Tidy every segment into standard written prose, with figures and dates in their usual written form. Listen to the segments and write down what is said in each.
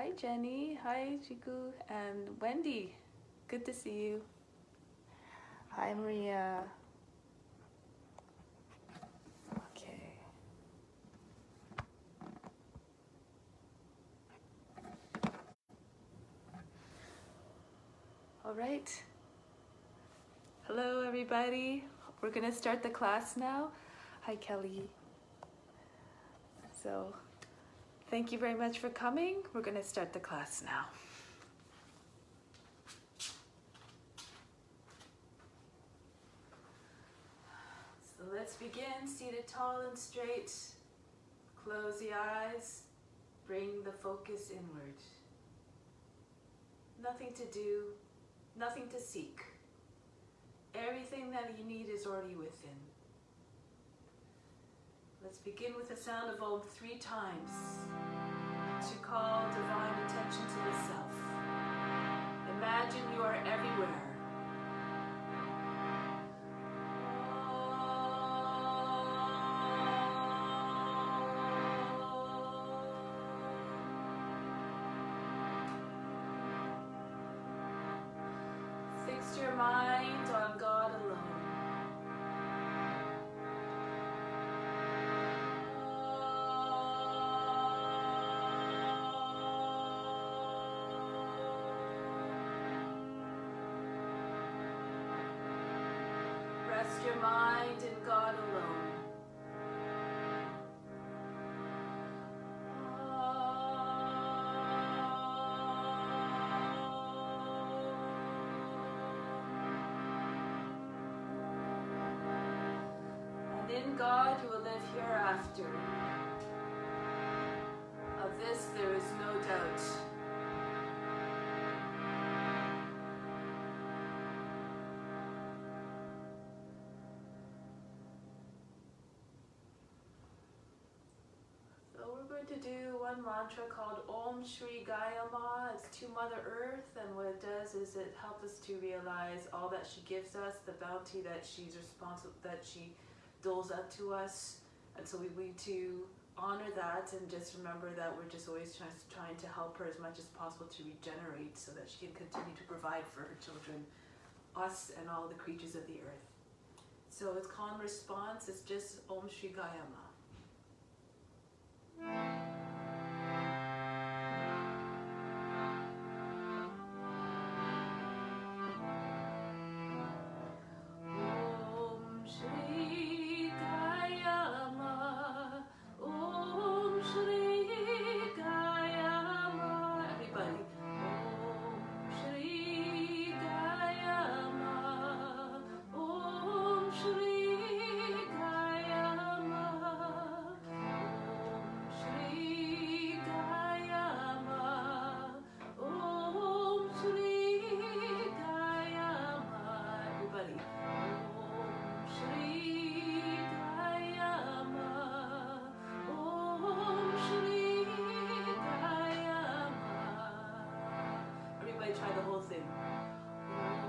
Hi Jenny, hi Chiku, and Wendy. Good to see you. Hi Maria. Okay. All right. Hello everybody. We're gonna start the class now. Hi Kelly. So, thank you very much for coming. We're gonna start the class now. So let's begin, seated tall and straight. Close the eyes, bring the focus inward. Nothing to do, nothing to seek. Everything that you need is already within. Let's begin with the sound of Om 3 times to call divine attention to the self. Imagine you are everywhere. Fix your mind on God alone. Rest your mind in God alone. And in God you will live hereafter. Of this there is no doubt. To do one mantra called Om Shri Gaya Maha. It's to Mother Earth, and what it does is it helps us to realize all that she gives us, the bounty that she's responsible, that she doles out to us, and so we need to honor that and just remember that we're just always trying to help her as much as possible to regenerate so that she can continue to provide for her children, us, and all the creatures of the earth. So its calm response is just Om Shri Gaya Maha. Try the whole thing.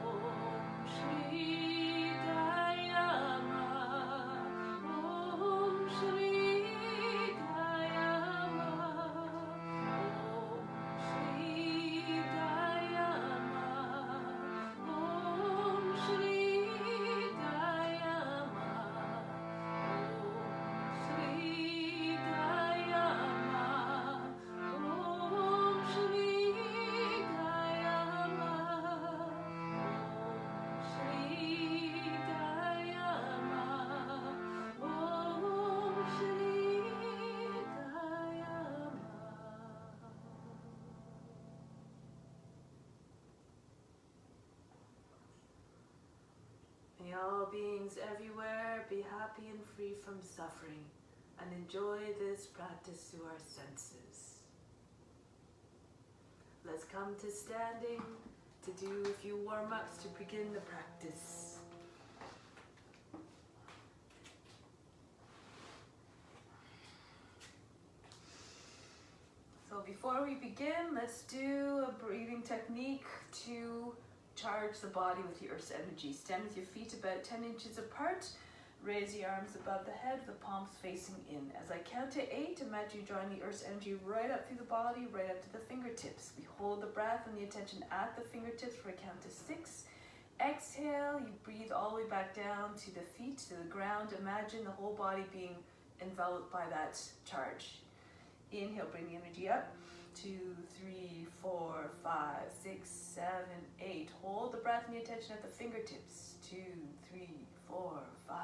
Om Shri Gaya Maha. Om Shri Gaya Maha. Om Shri Gaya Maha. Om Shri Gaya Maha. Om Shri Gaya Maha. Om Shri May all beings everywhere be happy and free from suffering and enjoy this practice through our senses. Let's come to standing to do a few warm-ups to begin the practice. So before we begin, let's do a breathing technique to charge the body with the earth's energy. Stand with your feet about 10 inches apart. Raise the arms above the head, the palms facing in. As I count to 8, imagine you drawing the earth's energy right up through the body, right up to the fingertips. We hold the breath and the attention at the fingertips for a count to 6. Exhale, you breathe all the way back down to the feet, to the ground. Imagine the whole body being enveloped by that charge. Inhale, bring the energy up. 2, 3, 4, 5, 6, 7, 8. Hold the breath and the attention at the fingertips. 2, 3, 4, 5,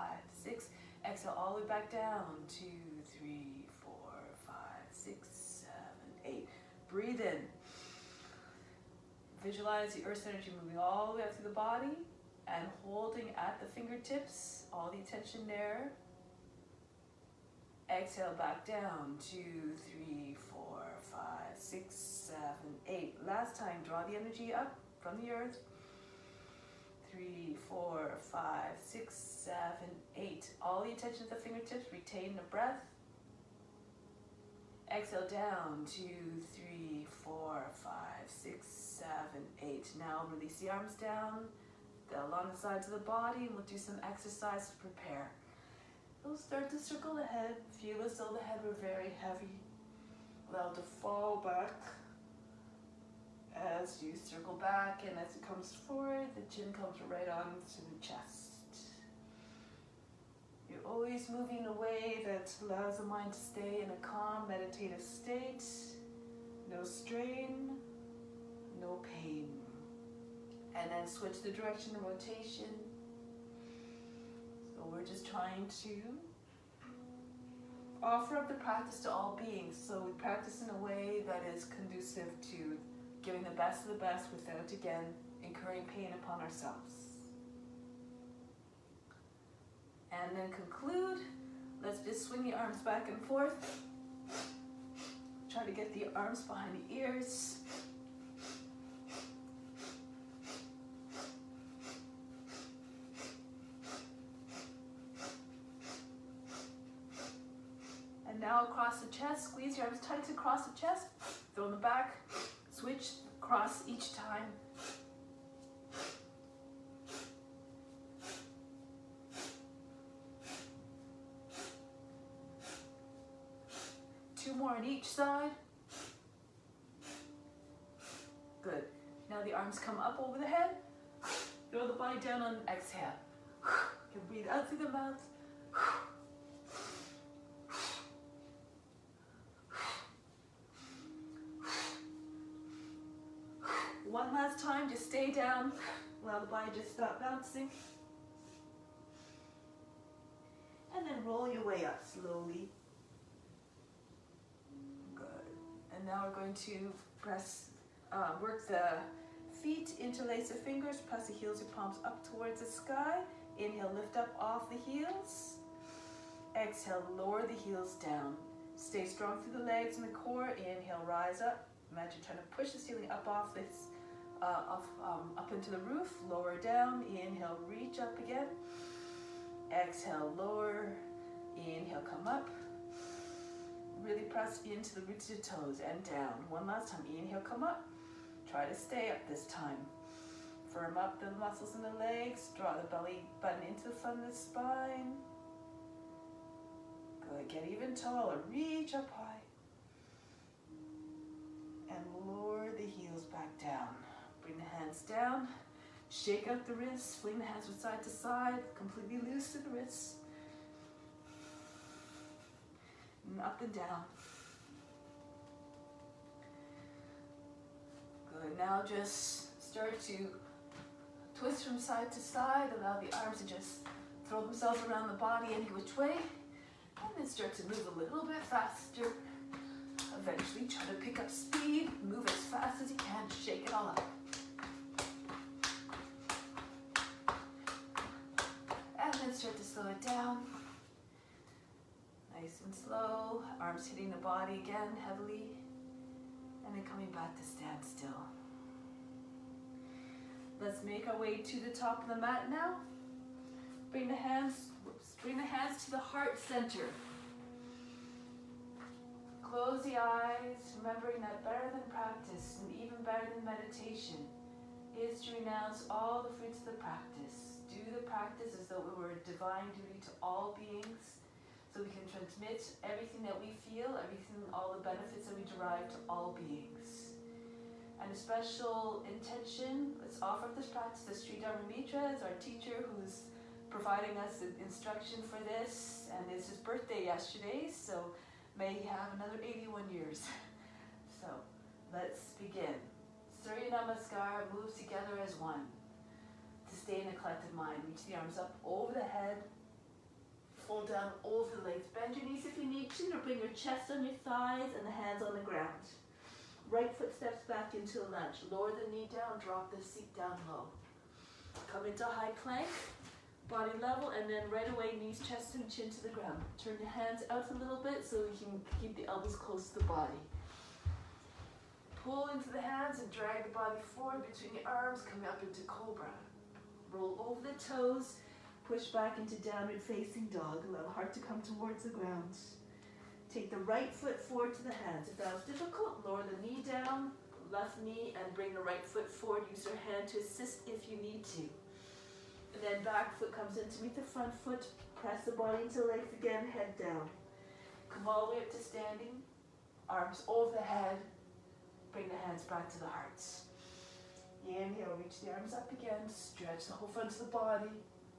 6. Exhale all the way back down. 2, 3, 4, 5, 6, 7, 8. Breathe in. Visualize the earth's energy moving all the way up through the body and holding at the fingertips, all the attention there. Exhale back down. 2, 3, 4, 5, 6, 7, 8. Last time, draw the energy up from the earth. 3, 4, 5, 6, 7, 8. All the attention at the fingertips, retain the breath. Exhale down. 2, 3, 4, 5, 6, 7, 8. Now release the arms down, along the sides of the body, and we'll do some exercise to prepare. We'll start to circle the head. Feel as though the head were very heavy. Allow it to fall back as you circle back, and as it comes forward, the chin comes right on to the chest. You're always moving in a way that allows the mind to stay in a calm, meditative state. No strain, no pain. And then switch the direction of rotation. So we're just trying to offer up the practice to all beings. So we practice in a way that is conducive to giving the best of the best without, again, incurring pain upon ourselves. And then conclude. Let's just swing the arms back and forth. Try to get the arms behind the ears. And now across the chest, squeeze your arms tight across the chest. Throw them back. Switch, cross each time. Two more on each side. Good. Now the arms come up over the head. Throw the body down on exhale. You can breathe out through the mouth. One last time, just stay down. Allow the body just stop bouncing. And then roll your way up slowly. Good. And now we're going to work the feet, interlace the fingers, press the heels of palms up towards the sky. Inhale, lift up off the heels. Exhale, lower the heels down. Stay strong through the legs and the core. Inhale, rise up. Imagine trying to push the ceiling up off this, up into the roof. Lower down. Inhale, reach up again. Exhale, lower. Inhale, come up. Really press into the roots of your toes and down. One last time. Inhale, come up. Try to stay up this time. Firm up the muscles in the legs. Draw the belly button into the front of the spine. Good. Get even taller. Reach up high. And lower the heels back down. Bring the hands down. Shake out the wrists. Fling the hands from side to side. Completely loose to the wrists. And up and down. Good. Now just start to twist from side to side. Allow the arms to just throw themselves around the body any which way. And then start to move a little bit faster. Eventually try to pick up speed. Move as fast as you can. Shake it all up. And then start to slow it down. Nice and slow. Arms hitting the body again heavily. And then coming back to stand still. Let's make our way to the top of the mat now. Bring the hands to the heart center. Close the eyes, remembering that better than practice and even better than meditation is to renounce all the fruits of the practice. do the practice as though it were a divine duty to all beings, so we can transmit everything that we feel, everything, all the benefits that we derive to all beings. And a special intention, let's offer this practice to Sri Dharmamitra as our teacher, who's providing us instruction for this, and it's his birthday yesterday, so may he have another 81 years. So let's begin. Surya Namaskar, move together as one. To stay in a collective mind, reach the arms up over the head, fold down over the legs. Bend your knees if you need to, or bring your chest on your thighs and the hands on the ground. Right foot steps back into a lunge. Lower the knee down, drop the seat down low. Come into high plank, body level, and then right away, knees, chest, and chin to the ground. Turn your hands out a little bit so you can keep the elbows close to the body. Pull into the hands and drag the body forward between the arms, coming up into cobra. Roll over the toes, push back into downward facing dog. Allow the heart to come towards the ground. Take the right foot forward to the hands. If that was difficult, lower the knee down, left knee, and bring the right foot forward. Use your hand to assist if you need to. And then back foot comes in to meet the front foot. Press the body into the legs again, head down. Come all the way up to standing. Arms over the head. Bring the hands back to the heart. Inhale, reach the arms up again. Stretch the whole front of the body.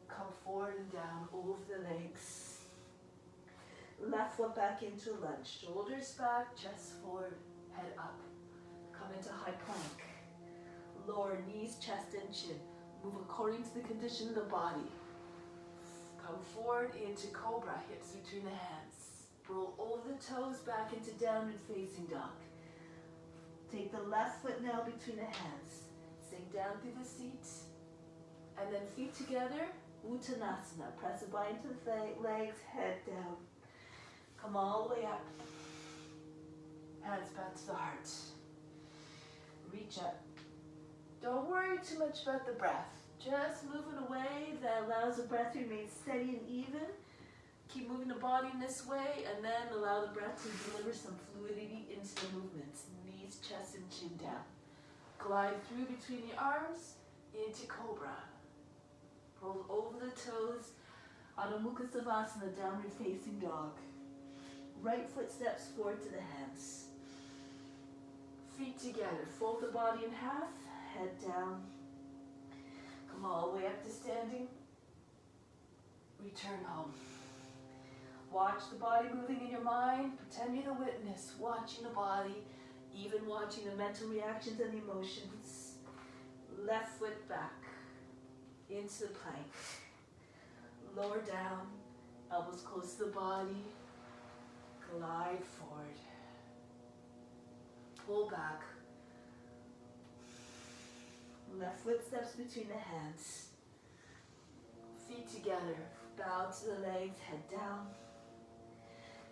Come forward and down over the legs. Left foot back into lunge. Shoulders back, chest forward, head up. Come into high plank. Lower knees, chest, and chin. Move according to the condition of the body. Come forward into cobra, hips between the hands. Roll over the toes back into downward facing dog. Take the left foot now between the hands. Sink down through the seat. And then feet together, Uttanasana. Press the body into the legs, head down. Come all the way up. Hands back to the heart. Reach up. Don't worry too much about the breath. Just move in a way that allows the breath to remain steady and even. Keep moving the body in this way, and then allow the breath to deliver some fluidity into the movements. Knees, chest, and chin down. Glide through between the arms into cobra. Roll over the toes. Adho Mukha Savasana, downward facing dog. Right foot steps forward to the hands. Feet together. Fold the body in half. Head down. Come all the way up to standing. Return home. Watch the body moving in your mind. Pretend you're the witness. Watching the body. Even watching the mental reactions and emotions. Left foot back. Into the plank. Lower down. Elbows close to the body. Glide forward. Pull back. Left foot steps between the hands. Feet together. Bow to the legs, head down.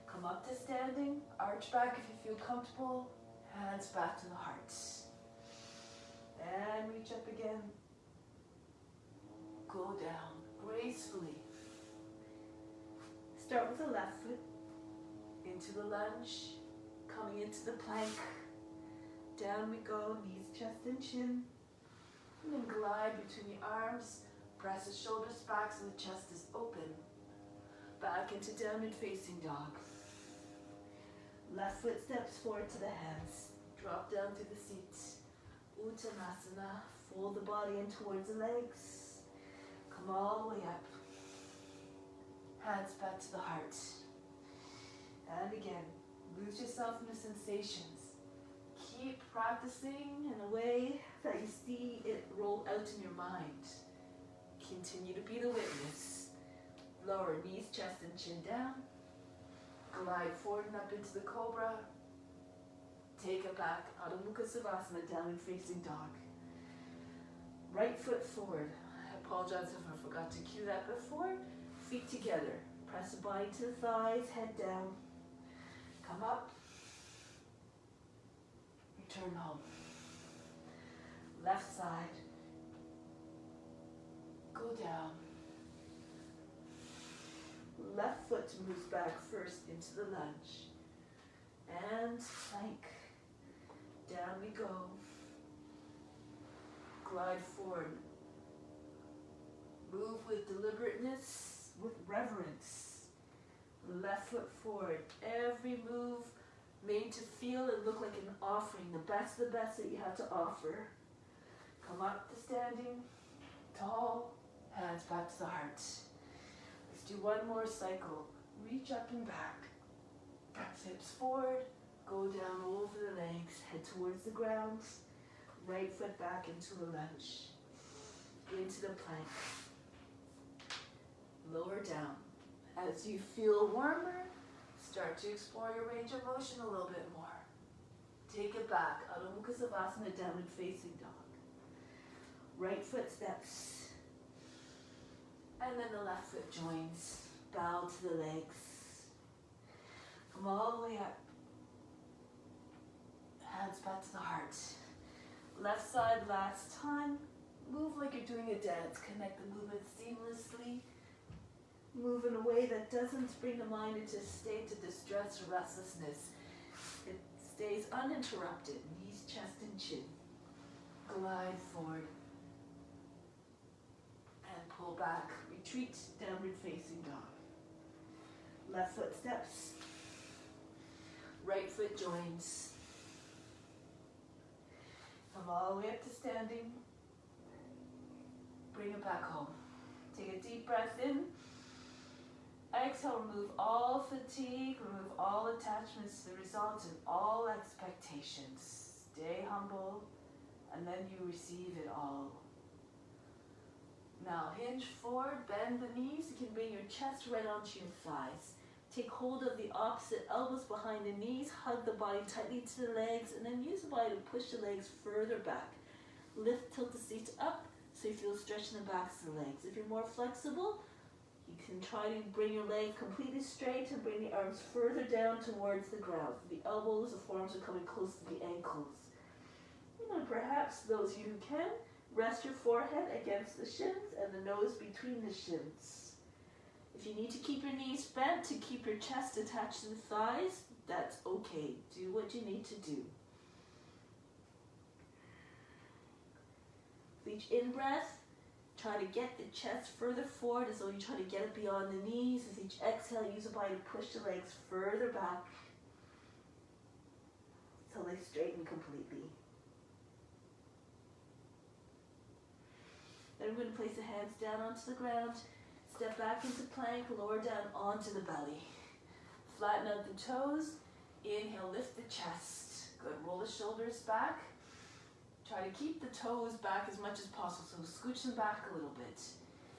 Come up to standing. Arch back if you feel comfortable. Hands back to the heart. And reach up again. Go down gracefully. Start with the left foot. Into the lunge, coming into the plank. Down we go, knees, chest, and chin. And then glide between the arms. Press the shoulders back so the chest is open. Back into downward facing dog. Left foot steps forward to the hands. Drop down to the seat. Uttanasana. Fold the body in towards the legs. Come all the way up. Hands back to the heart. And again, lose yourself in the sensations. Keep practicing in a way that you see it roll out in your mind. Continue to be the witness. Lower knees, chest, and chin down. Glide forward and up into the cobra. Take it back. Adho Mukha Savasana, downward facing dog. Right foot forward. I apologize if I forgot to cue that before. Feet together. Press the body to the thighs, head down. Come up. Return home. Left side. Go down. Left foot moves back first into the lunge. And plank. Down we go. Glide forward. Move with deliberateness, with reverence. Left foot forward. Every move made to feel and look like an offering, the best that you have to offer. Come up to standing tall, hands back to the heart. Let's do one more cycle. Reach up and back. Press hips forward, go down over the legs, head towards the ground. Right foot back into a lunge. Into the plank. Lower down. As you feel warmer, start to explore your range of motion a little bit more. Take it back. Adho Mukha Savasana, downward facing dog. Right foot steps. And then the left foot joins. Bow to the legs. Come all the way up. Hands back to the heart. Left side last time. Move like you're doing a dance. Connect the movement seamlessly. Move in a way that doesn't bring the mind into a state of distress or restlessness. It stays uninterrupted. Knees, chest, and chin. Glide forward. And pull back. Retreat, downward facing dog. Left foot steps. Right foot joins. Come all the way up to standing. Bring it back home. Take a deep breath in. Exhale, remove all fatigue, remove all attachments to the result and all expectations. Stay humble, and then you receive it all. Now hinge forward, bend the knees. You can bring your chest right onto your thighs. Take hold of the opposite elbows behind the knees, hug the body tightly to the legs, and then use the body to push the legs further back. Lift, tilt the seat up so you feel stretch in the backs of the legs. If you're more flexible, you can try to bring your leg completely straight and bring the arms further down towards the ground. The elbows, the forearms are coming close to the ankles. And perhaps those of you who can, rest your forehead against the shins and the nose between the shins. If you need to keep your knees bent to keep your chest attached to the thighs, that's okay. Do what you need to do. With each in-breath, try to get the chest further forward as though you try to get it beyond the knees. With each exhale, use the body to push the legs further back until they straighten completely. Then we're going to place the hands down onto the ground. Step back into plank, lower down onto the belly. Flatten out the toes. Inhale, lift the chest. Good, roll the shoulders back. Try to keep the toes back as much as possible, so scooch them back a little bit.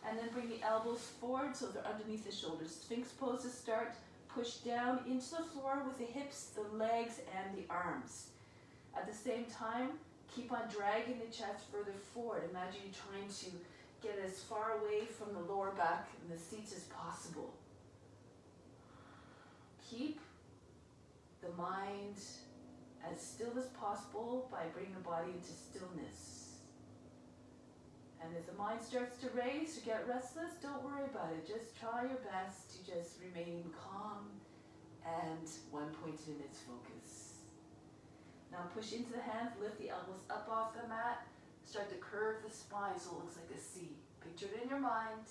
And then bring the elbows forward so they're underneath the shoulders. Sphinx pose to start. Push down into the floor with the hips, the legs, and the arms. At the same time, keep on dragging the chest further forward. Imagine you're trying to get as far away from the lower back and the seats as possible. Keep the mind as still as possible by bringing the body into stillness. And if the mind starts to race or get restless, don't worry about it. Just try your best to just remain calm and one pointed in its focus. Now push into the hands, lift the elbows up off the mat. Start to curve the spine so it looks like a C. Picture it in your mind.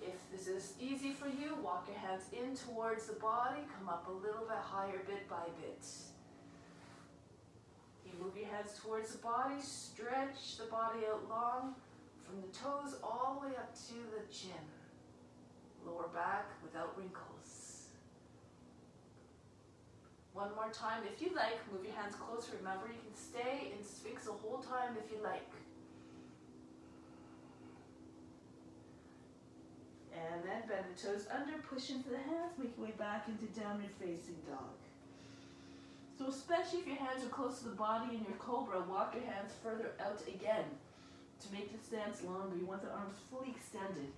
If this is easy for you, walk your hands in towards the body. Come up a little bit higher bit by bit. You move your hands towards the body. Stretch the body out long from the toes all the way up to the chin. Lower back without wrinkles. One more time, if you like, move your hands closer. Remember, you can stay in Sphinx the whole time if you like. And then bend the toes under, push into the hands, make your way back into downward facing dog. So especially if your hands are close to the body in your cobra, walk your hands further out again. To make the stance longer, you want the arms fully extended.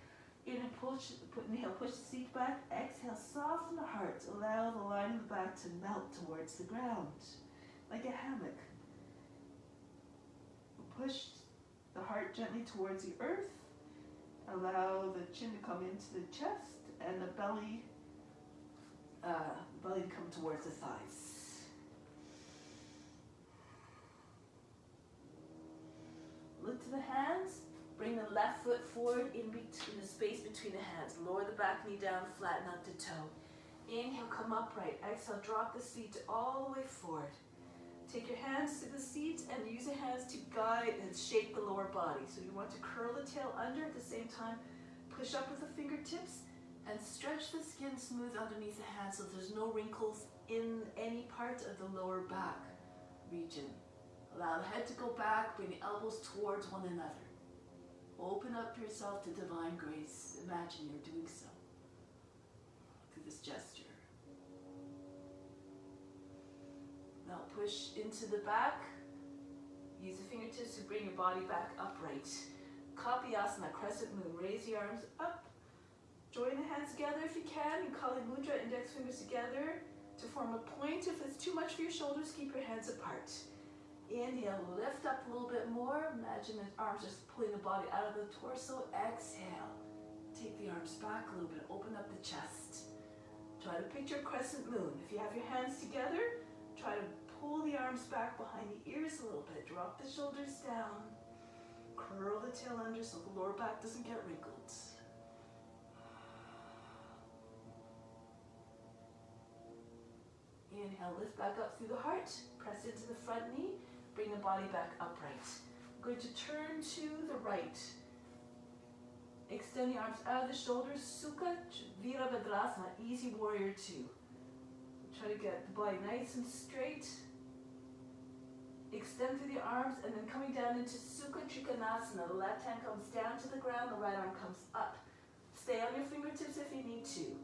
Inhale, push the seat back. Exhale, soften the heart. Allow the line of the back to melt towards the ground, like a hammock. Push the heart gently towards the earth. Allow the chin to come into the chest and the belly to come towards the thighs. Look to the hands. Bring the left foot forward in between the space between the hands. Lower the back knee down, flatten out the toe. Inhale, come upright. Exhale, drop the seat all the way forward. Take your hands to the seat and use your hands to guide and shape the lower body. So you want to curl the tail under at the same time. Push up with the fingertips and stretch the skin smooth underneath the hands so there's no wrinkles in any part of the lower back region. Allow the head to go back, bring the elbows towards one another. Open up yourself to divine grace. Imagine you're doing so through this gesture. Now push into the back. Use the fingertips to bring your body back upright. Kapiyasana, crescent moon. Raise the arms up. Join the hands together if you can. And Kali Mudra, index fingers together to form a point. If it's too much for your shoulders, keep your hands apart. Inhale, lift up a little bit more. Imagine the arms just pulling the body out of the torso. Exhale. Take the arms back a little bit. Open up the chest. Try to picture a crescent moon. If you have your hands together, try to pull the arms back behind the ears a little bit. Drop the shoulders down. Curl the tail under so the lower back doesn't get wrinkled. Inhale, lift back up through the heart. Press into the front knee. Bring the body back upright. I'm going to turn to the right. Extend the arms out of the shoulders. Sukha Virabhadrasana, easy warrior 2. Try to get the body nice and straight. Extend through the arms and then coming down into Sukha Trikonasana. The left hand comes down to the ground, the right arm comes up. Stay on your fingertips if you need to.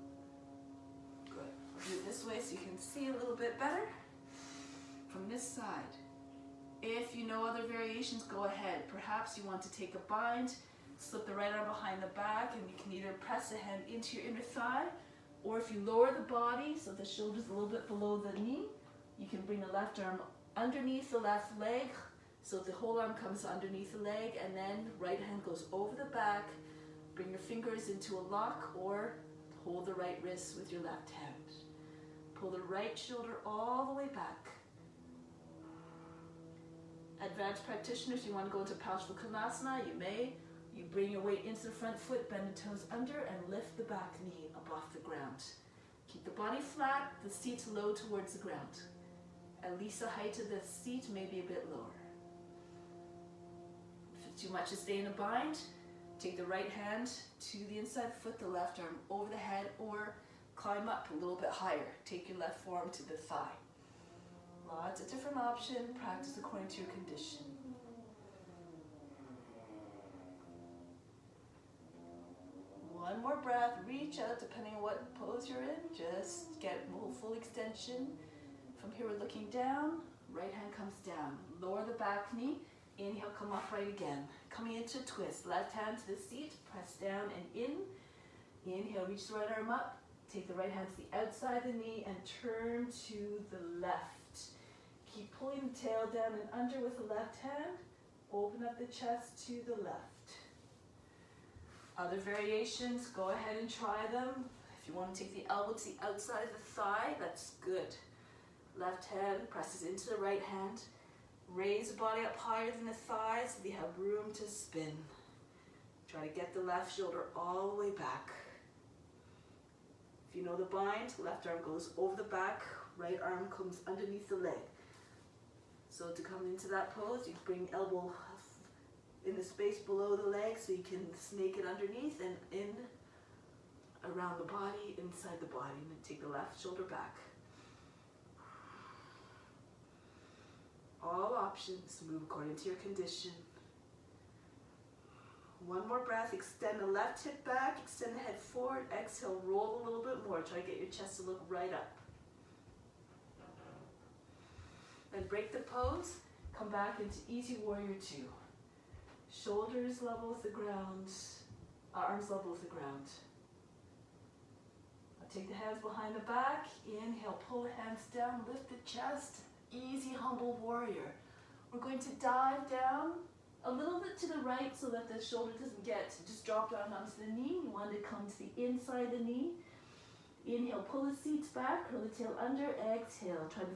Good. I'll do it this way so you can see a little bit better. From this side. If you know other variations, go ahead. Perhaps you want to take a bind, slip the right arm behind the back, and you can either press a hand into your inner thigh, or if you lower the body so the shoulder's a little bit below the knee, you can bring the left arm underneath the left leg, so the whole arm comes underneath the leg, and then right hand goes over the back. Bring your fingers into a lock, or hold the right wrist with your left hand. Pull the right shoulder all the way back. Advanced practitioners, you want to go into Parsvakonasana, you may. You bring your weight into the front foot, bend the toes under, and lift the back knee up off the ground. Keep the body flat, the seat low towards the ground. At least the height of the seat may be a bit lower. If it's too much to stay in a bind, take the right hand to the inside foot, the left arm over the head, or climb up a little bit higher. Take your left forearm to the thigh. Lots of different options. Practice according to your condition. One more breath. Reach out depending on what pose you're in. Just get full extension. From here we're looking down. Right hand comes down. Lower the back knee. Inhale, come upright again. Coming into a twist. Left hand to the seat. Press down and in. Inhale, reach the right arm up. Take the right hand to the outside of the knee and turn to the left. Keep pulling the tail down and under with the left hand. Open up the chest to the left. Other variations, go ahead and try them. If you want to take the elbow to the outside of the thigh, that's good. Left hand presses into the right hand. Raise the body up higher than the thighs so you have room to spin. Try to get the left shoulder all the way back. If you know the bind, left arm goes over the back, right arm comes underneath the leg. So to come into that pose, you bring elbow in the space below the leg so you can snake it underneath and in, around the body, inside the body, and then take the left shoulder back. All options, move according to your condition. One more breath, extend the left hip back, extend the head forward, exhale, roll a little bit more. Try to get your chest to look right up. Then break the pose, come back into easy warrior 2. Shoulders level with the ground, arms level with the ground. Now take the hands behind the back, inhale, pull the hands down, lift the chest, easy humble warrior. We're going to dive down a little bit to the right so that the shoulder doesn't just drop down onto the knee. You want to come to the inside of the knee. Inhale, pull the seats back, curl the tail under, exhale. Try to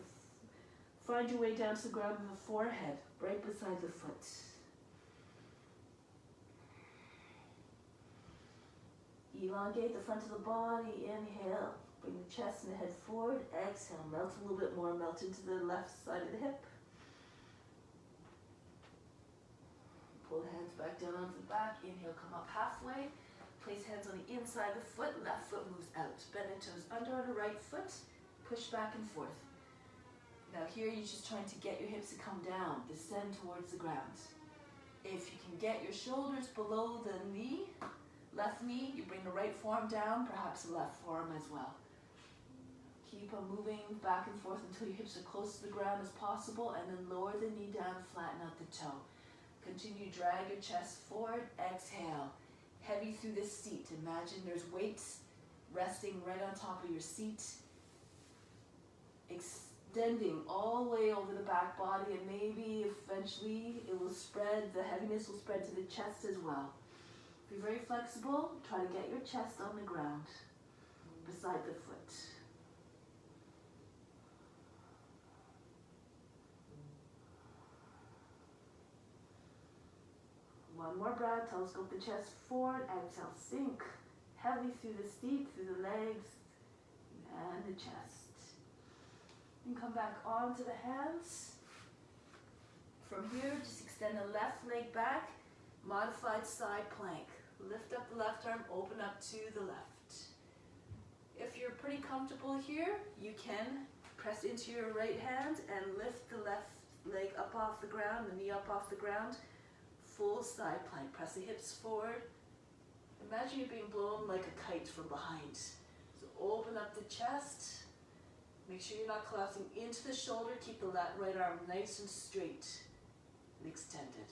find your way down to the ground with the forehead, right beside the foot. Elongate the front of the body. Inhale, bring the chest and the head forward. Exhale, melt a little bit more, melt into the left side of the hip. Pull the hands back down onto the back. Inhale, come up halfway. Place hands on the inside of the foot. Left foot moves out. Bend the toes under on the right foot. Push back and forth. Now here you're just trying to get your hips to come down, descend towards the ground. If you can get your shoulders below the knee, left knee, you bring the right forearm down, perhaps the left forearm as well. Keep on moving back and forth until your hips are close to the ground as possible, and then lower the knee down, flatten out the toe. Continue, drag your chest forward, exhale. Heavy through this seat. Imagine there's weights resting right on top of your seat. Extending all the way over the back body, and maybe eventually it will spread, the heaviness will spread to the chest as well. Be very flexible. Try to get your chest on the ground beside the foot. One more breath. Telescope the chest forward. Exhale, sink heavy through the seat, through the legs and the chest. And come back onto the hands. From here, just extend the left leg back. Modified side plank. Lift up the left arm, open up to the left. If you're pretty comfortable here, you can press into your right hand and lift the left leg up off the ground, the knee up off the ground. Full side plank. Press the hips forward. Imagine you're being blown like a kite from behind. So open up the chest. Make sure you're not collapsing into the shoulder. Keep the right arm nice and straight and extended.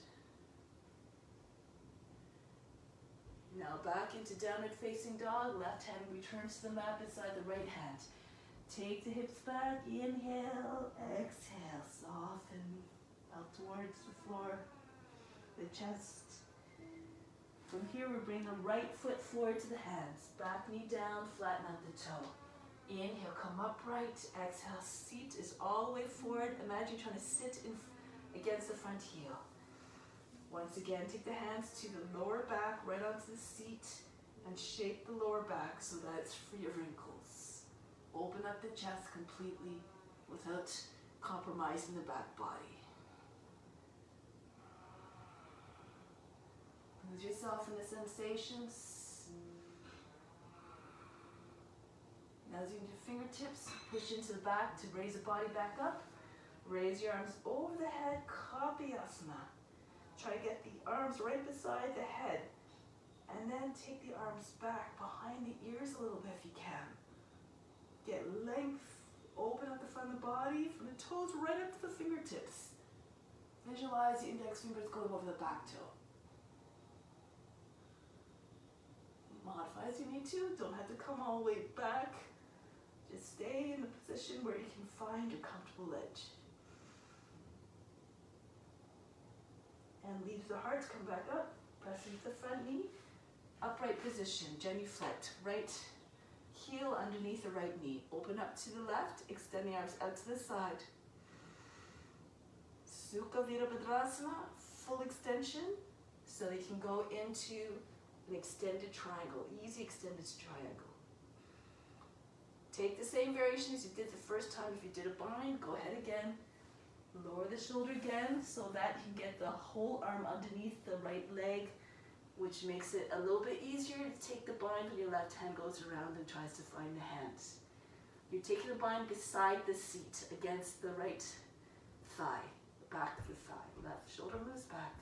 Now back into downward facing dog. Left hand returns to the mat beside the right hand. Take the hips back. Inhale, exhale. Soften out towards the floor, the chest. From here, we bring the right foot forward to the hands. Back knee down, flatten out the toe. Inhale, come upright. Exhale, seat is all the way forward. Imagine trying to sit against the front heel. Once again, take the hands to the lower back, right onto the seat, and shape the lower back so that it's free of wrinkles. Open up the chest completely without compromising the back body. Lose yourself in the sensations. Now as you do fingertips, push into the back to raise the body back up. Raise your arms over the head, Kapiyasana. Try to get the arms right beside the head. And then take the arms back behind the ears a little bit if you can. Get length, open up the front of the body, from the toes right up to the fingertips. Visualize the index fingers going over the back toe. Modify as you need to, don't have to come all the way back. Just stay in the position where you can find your comfortable edge. And leave the heart, come back up, press into the front knee. Upright position, genuflect, right heel underneath the right knee. Open up to the left, extend the arms out to the side. Sukha Virabhadrasana, full extension, so you can go into an extended triangle, easy extended triangle. Take the same variation as you did the first time. If you did a bind, go ahead again. Lower the shoulder again so that you can get the whole arm underneath the right leg, which makes it a little bit easier to take the bind when your left hand goes around and tries to find the hands. You're taking the bind beside the seat against the right thigh, the back of the thigh. Left shoulder moves back.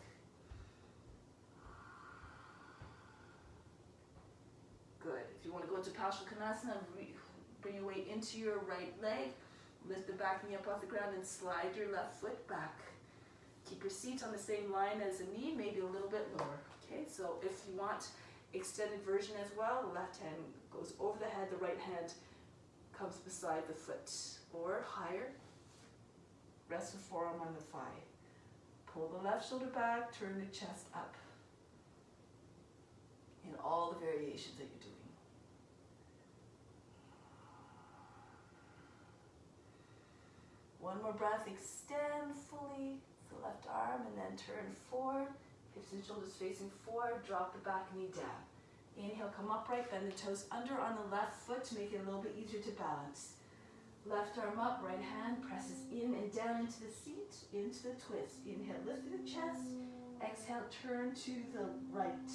Good. If you want to go into Paschimottanasana, bring your weight into your right leg. Lift the back knee up off the ground and slide your left foot back. Keep your seat on the same line as the knee, maybe a little bit lower. Okay, so if you want extended version as well, the left hand goes over the head, the right hand comes beside the foot. Or higher, rest the forearm on the thigh. Pull the left shoulder back, turn the chest up. In all the variations that you're doing. One more breath, extend fully the left arm and then turn forward. Hips and shoulders facing forward, drop the back knee down. Inhale, come upright, bend the toes under on the left foot to make it a little bit easier to balance. Left arm up, right hand presses in and down into the seat, into the twist. Inhale, lift through the chest. Exhale, turn to the right.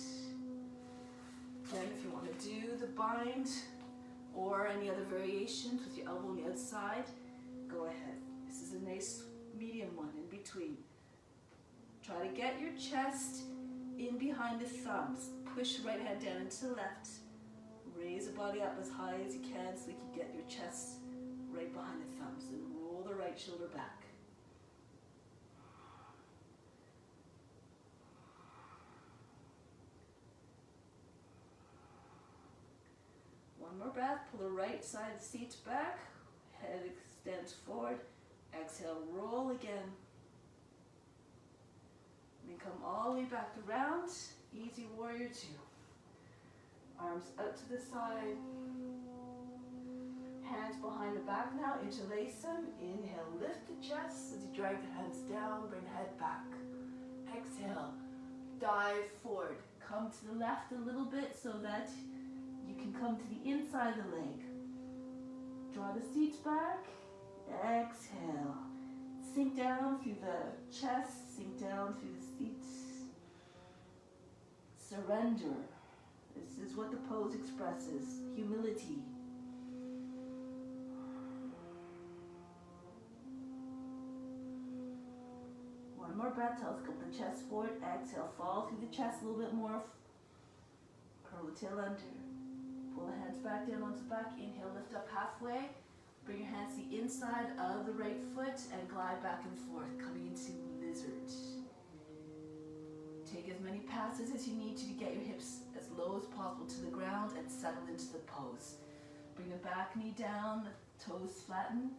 Then if you want to do the bind or any other variations with your elbow on the outside, go ahead. This is a nice medium one in between. Try to get your chest in behind the thumbs. Push right hand down into the left. Raise the body up as high as you can so you can get your chest right behind the thumbs, and roll the right shoulder back. One more breath. Pull the right side of the seat back. Head extends forward. Exhale, roll again. And then come all the way back around. Easy warrior two. Arms out to the side. Hands behind the back now. Interlace them. Inhale, lift the chest as you drag the hands down. Bring the head back. Exhale, dive forward. Come to the left a little bit so that you can come to the inside of the leg. Draw the seat back. Exhale. Sink down through the chest. Sink down through the seat. Surrender. This is what the pose expresses. Humility. One more breath. Telescope the chest forward. Exhale. Fall through the chest a little bit more. Curl the tail under. Pull the hands back down onto the back. Inhale, lift up halfway. Bring your hands to the inside of the right foot and glide back and forth, coming into lizard. Take as many passes as you need to get your hips as low as possible to the ground and settle into the pose. Bring the back knee down, toes flatten,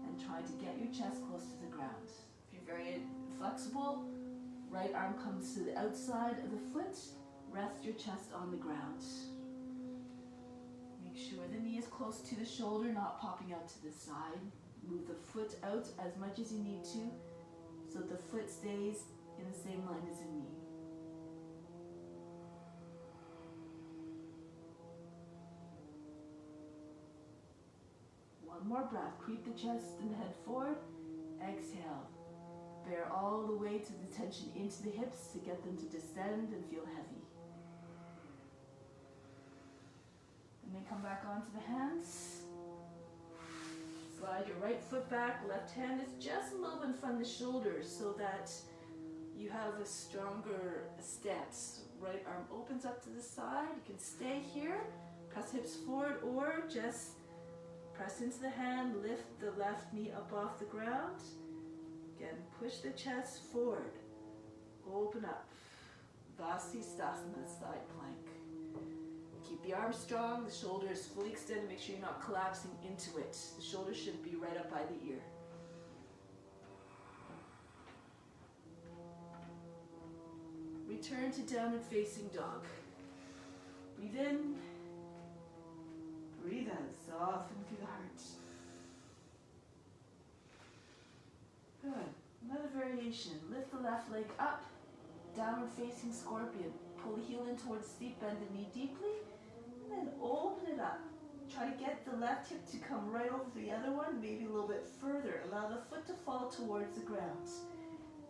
and try to get your chest close to the ground. If you're very flexible, right arm comes to the outside of the foot. Rest your chest on the ground. Make sure the knee is close to the shoulder, not popping out to the side. Move the foot out as much as you need to so the foot stays in the same line as the knee. One more breath. Creep the chest and head forward. Exhale. Bear all the way to the tension into the hips to get them to descend and feel heavy. And then come back onto the hands. Slide your right foot back. Left hand is just a little bit in front of the shoulders so that you have a stronger stance. Right arm opens up to the side. You can stay here. Press hips forward or just press into the hand. Lift the left knee up off the ground. Again, push the chest forward. Open up. Vasisthasana, side plank. Keep the arms strong, the shoulders fully extended. Make sure you're not collapsing into it. The shoulders should be right up by the ear. Return to downward facing dog. Breathe in. Breathe out. Soften through the heart. Good. Another variation. Lift the left leg up. Downward facing scorpion. Pull the heel in towards the seat. Bend the knee deeply. And then open it up. Try to get the left hip to come right over the other one, maybe a little bit further. Allow the foot to fall towards the ground.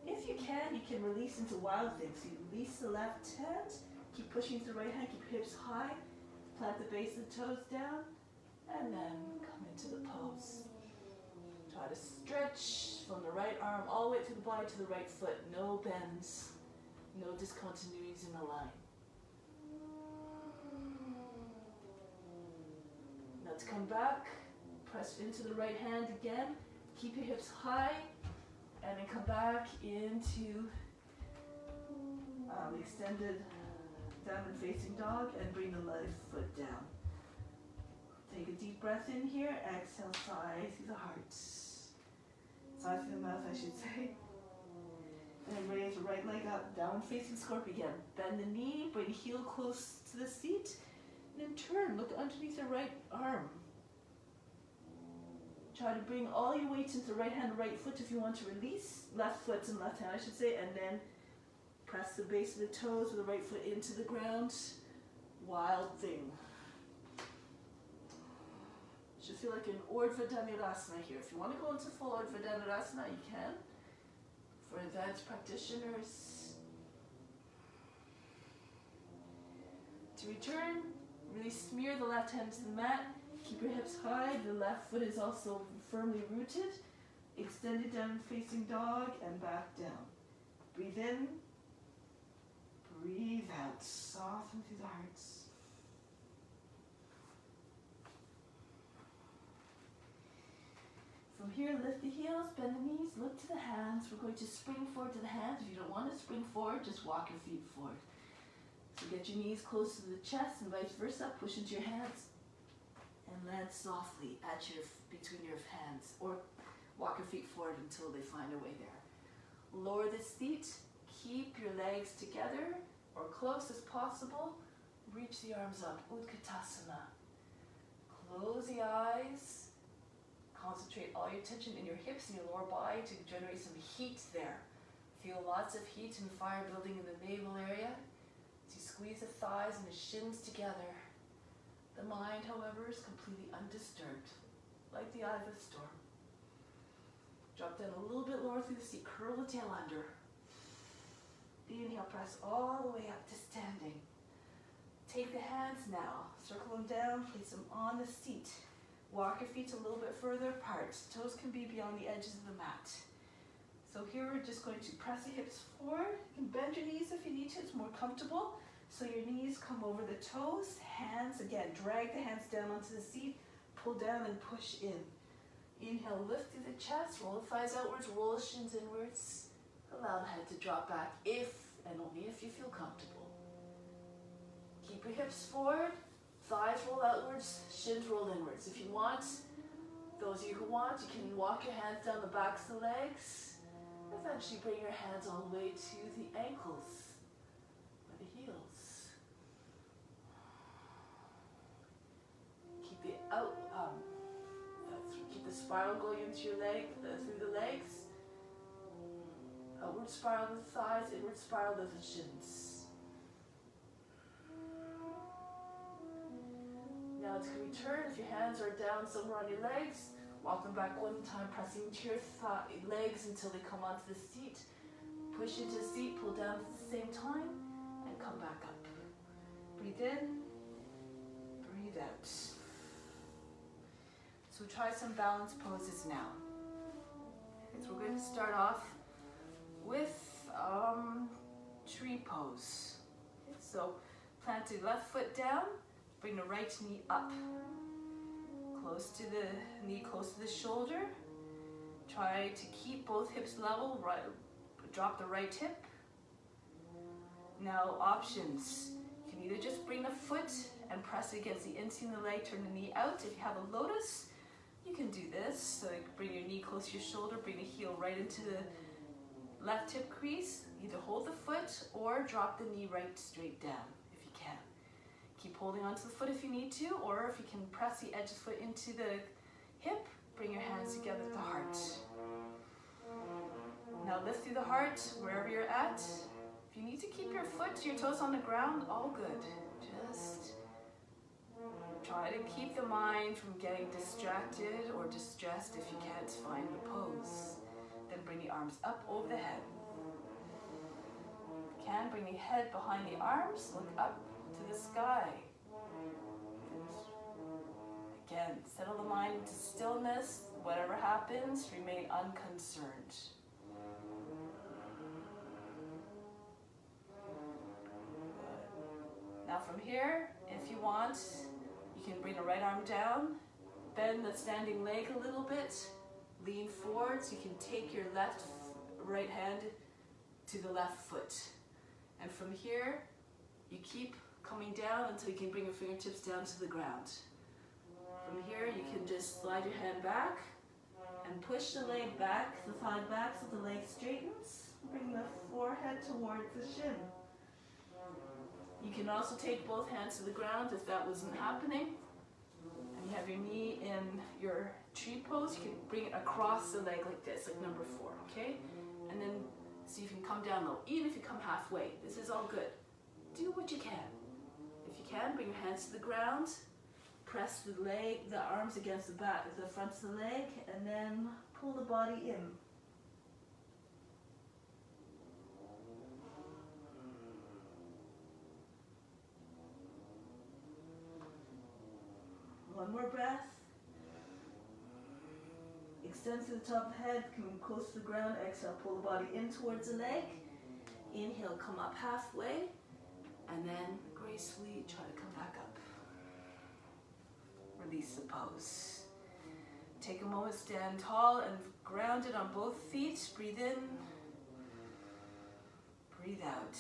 If you can release into wild things. So you release the left hand, keep pushing to the right hand, keep your hips high, plant the base of the toes down, and then come into the pose. Try to stretch from the right arm all the way through the body to the right foot. No bends, no discontinuities in the line. Let's come back, press into the right hand again, keep your hips high, and then come back into the extended downward facing dog and bring the left foot down. Take a deep breath in here, exhale, sigh through the heart. Sigh through the mouth, I should say. And then raise the right leg up, downward facing scorpion again. Bend the knee, bring the heel close to the seat. And then turn, look underneath the right arm. Try to bring all your weight into the right hand, right foot if you want to release. Left foot and left hand, I should say. And then press the base of the toes with the right foot into the ground. wild thing. Should feel like an Urdhva Dhanurasana here. If you want to go into full Urdhva Dhanurasana, you can. For advanced practitioners, to return, really smear the left hand to the mat. Keep your hips high. The left foot is also firmly rooted. Extend it down, facing dog, and back down. Breathe in. Breathe out. Soften through the hearts. From here, lift the heels, bend the knees, look to the hands. We're going to spring forward to the hands. If you don't want to spring forward, just walk your feet forward. So get your knees close to the chest and vice versa. Push into your hands and land softly at between your hands, or walk your feet forward until they find a way there. Lower the seat. Keep your legs together or close as possible. Reach the arms up. Utkatasana. Close the eyes. Concentrate all your attention in your hips and your lower body to generate some heat there. Feel lots of heat and fire building in the navel area. As you squeeze the thighs and the shins together. The mind, however, is completely undisturbed, like the eye of a storm. Drop down a little bit lower through the seat. Curl the tail under. Inhale, press all the way up to standing. Take the hands now. Circle them down, place them on the seat. Walk your feet a little bit further apart. Toes can be beyond the edges of the mat. So here we're just going to press the hips forward. You can bend your knees if you need to. It's more comfortable. So your knees come over the toes. Hands, again, drag the hands down onto the seat. Pull down and push in. Inhale, lift through the chest. Roll the thighs outwards. Roll the shins inwards. Allow the head to drop back if and only if you feel comfortable. Keep your hips forward. Thighs roll outwards, shins roll inwards. If you want, those of you who want, you can walk your hands down the backs of the legs. Eventually bring your hands all the way to the ankles or the heels. Keep the spiral going into your leg, through the legs. Outward spiral to the thighs, inward spiral to the shins. Now to return, if your hands are down somewhere on your legs, walk them back one time, pressing into your legs until they come onto the seat. Push into the seat, pull down at the same time, and come back up. Breathe in, breathe out. So try some balance poses now. So we're going to start off with tree pose. So plant the left foot down. Bring the right knee up, close to the knee, close to the shoulder. Try to keep both hips level, right, drop the right hip. Now options, you can either just bring the foot and press it against the inseam of the leg, turn the knee out. If you have a lotus, you can do this. So you can bring your knee close to your shoulder, bring the heel right into the left hip crease. Either hold the foot or drop the knee right straight down. Keep holding onto the foot if you need to, or if you can press the edge of the foot into the hip, bring your hands together at the heart. Now lift through the heart wherever you're at. If you need to keep your foot, your toes on the ground, all good. Just try to keep the mind from getting distracted or distressed if you can't find the pose. Then bring the arms up over the head. If you can, bring the head behind the arms, look up to the sky. Again, settle the mind into stillness. Whatever happens, remain unconcerned. Good. Now from here, if you want, you can bring the right arm down, bend the standing leg a little bit, lean forward so you can take your right hand to the left foot. And from here, you keep coming down until you can bring your fingertips down to the ground. From here, you can just slide your hand back and push the leg back, the thigh back so the leg straightens. Bring the forehead towards the shin. You can also take both hands to the ground if that wasn't happening. And you have your knee in your tree pose. You can bring it across the leg like this, like number 4, okay? And then see if you can come down low, even if you come halfway. This is all good. Do what you can. If you can, bring your hands to the ground. Press the arms against the back, the front of the leg, and then pull the body in. One more breath. Extend to the top of the head, coming close to the ground. Exhale, pull the body in towards the leg. Inhale, come up halfway, and then gracefully try to come back up. Release the pose. Take a moment, stand tall and grounded on both feet. Breathe in, breathe out.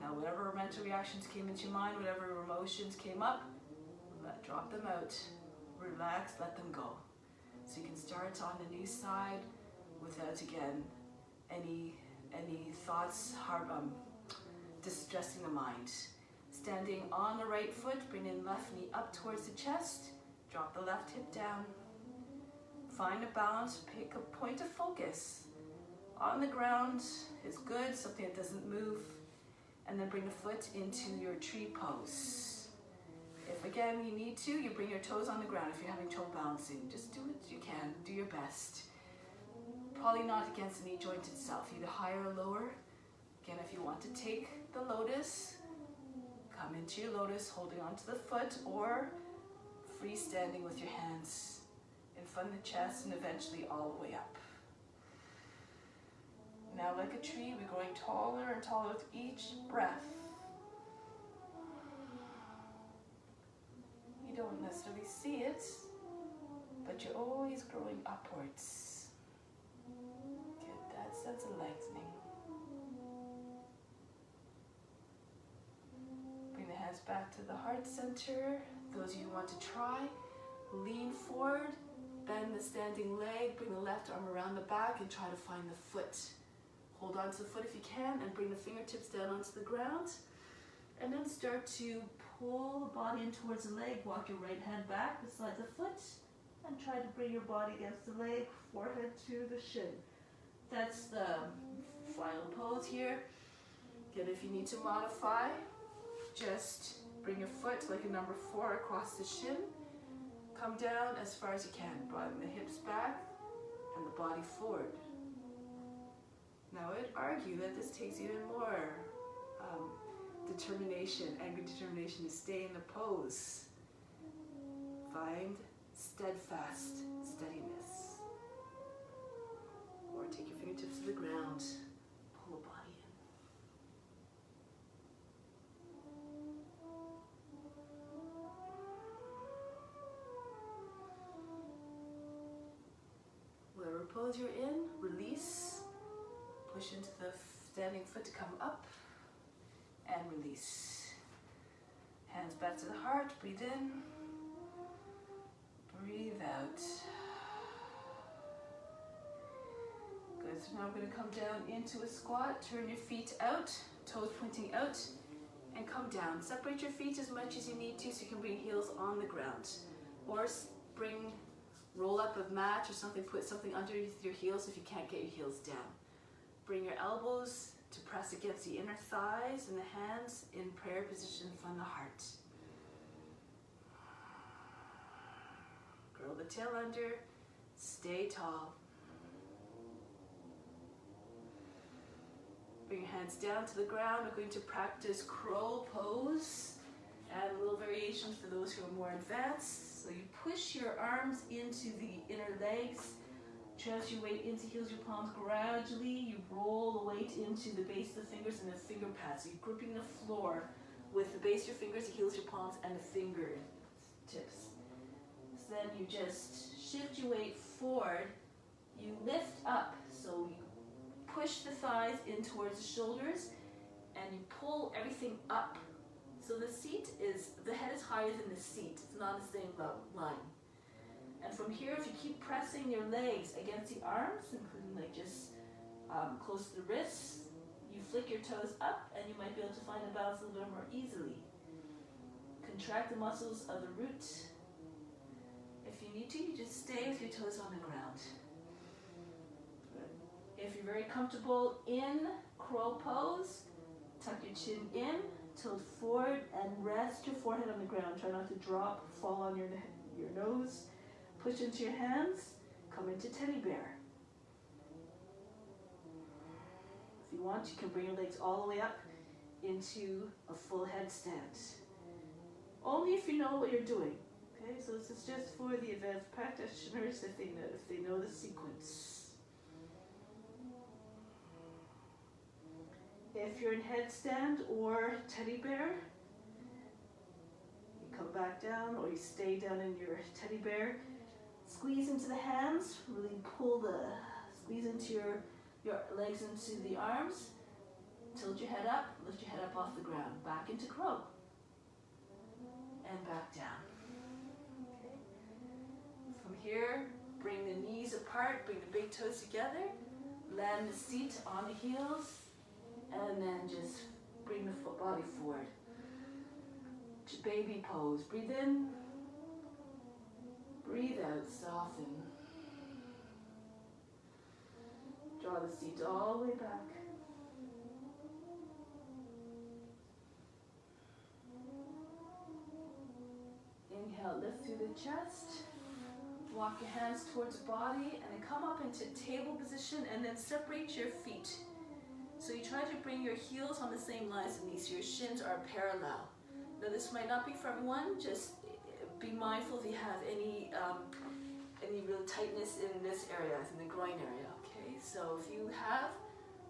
Now whatever mental reactions came into your mind, whatever emotions came up, drop them out. Relax, let them go. So you can start on the new side without, again, any thoughts distressing the mind. Standing on the right foot, bring in left knee up towards the chest. Drop the left hip down. Find a balance, pick a point of focus. On the ground is good, something that doesn't move. And then bring the foot into your tree pose. If again you need to, you bring your toes on the ground. If you're having trouble balancing, just do what you can, do your best. Probably not against the knee joint itself, either higher or lower. Again, if you want to take the lotus, come into your lotus, holding onto the foot, or freestanding with your hands in front of the chest and eventually all the way up. Now, like a tree, we're growing taller and taller with each breath. You don't necessarily see it, but you're always growing upwards. Get that sense of lengthening. Bring the hands back to the heart center. Those of you who want to try, lean forward, bend the standing leg, bring the left arm around the back and try to find the foot. Hold on to the foot if you can and bring the fingertips down onto the ground. And then start to pull the body in towards the leg. Walk your right hand back beside the foot and try to bring your body against the leg, forehead to the shin. That's the final pose here. Again, if you need to modify, just bring your foot like a number 4 across the shin. Come down as far as you can. Broaden the hips back and the body forward. Now I would argue that this takes even more determination, angry determination to stay in the pose. Find steadfast steadiness. Or take your fingertips to the ground, pull the body in. Whatever pose you're in, release. Push into the standing foot to come up and release. Hands back to the heart, breathe in, breathe out. Good, so now I'm going to come down into a squat, turn your feet out, toes pointing out, and come down. Separate your feet as much as you need to so you can bring heels on the ground. Or roll up a mat or something, put something underneath your heels if you can't get your heels down. Bring your elbows to press against the inner thighs and the hands in prayer position from the heart. Curl the tail under, stay tall. Bring your hands down to the ground. We're going to practice crow pose and little variations for those who are more advanced. So you push your arms into the inner legs. Transfer your weight into heels, your palms gradually. You roll the weight into the base of the fingers and the finger pads. So you're gripping the floor with the base of your fingers, the heels, your palms, and the finger tips. So then you just shift your weight forward. You lift up. So you push the thighs in towards the shoulders and you pull everything up. So the head is higher than the seat. It's not the same line. And from here, if you keep pressing your legs against the arms, including like just close to the wrists, you flick your toes up and you might be able to find a balance a little more easily. Contract the muscles of the root. If you need to, you just stay with your toes on the ground. Good. If you're very comfortable in crow pose, tuck your chin in, tilt forward and rest your forehead on the ground. Try not to drop, fall on your nose. Push into your hands, come into teddy bear. If you want, you can bring your legs all the way up into a full headstand. Only if you know what you're doing. Okay, so this is just for the advanced practitioners if they know the sequence. If you're in headstand or teddy bear, you come back down or you stay down in your teddy bear. Squeeze into the hands, really squeeze into your legs into the arms. Tilt your head up, lift your head up off the ground. Back into crow. And back down. Okay. From here, bring the knees apart, bring the big toes together. Land the seat on the heels. And then just bring the body forward. Baby pose. Breathe in. Breathe out, soften. Draw the seat all the way back. Inhale, lift through the chest. Walk your hands towards the body and then come up into table position and then separate your feet. So you try to bring your heels on the same line as the knees, so your shins are parallel. Now this might not be for everyone, just be mindful if you have any real tightness in this area, in the groin area, okay? So if you have,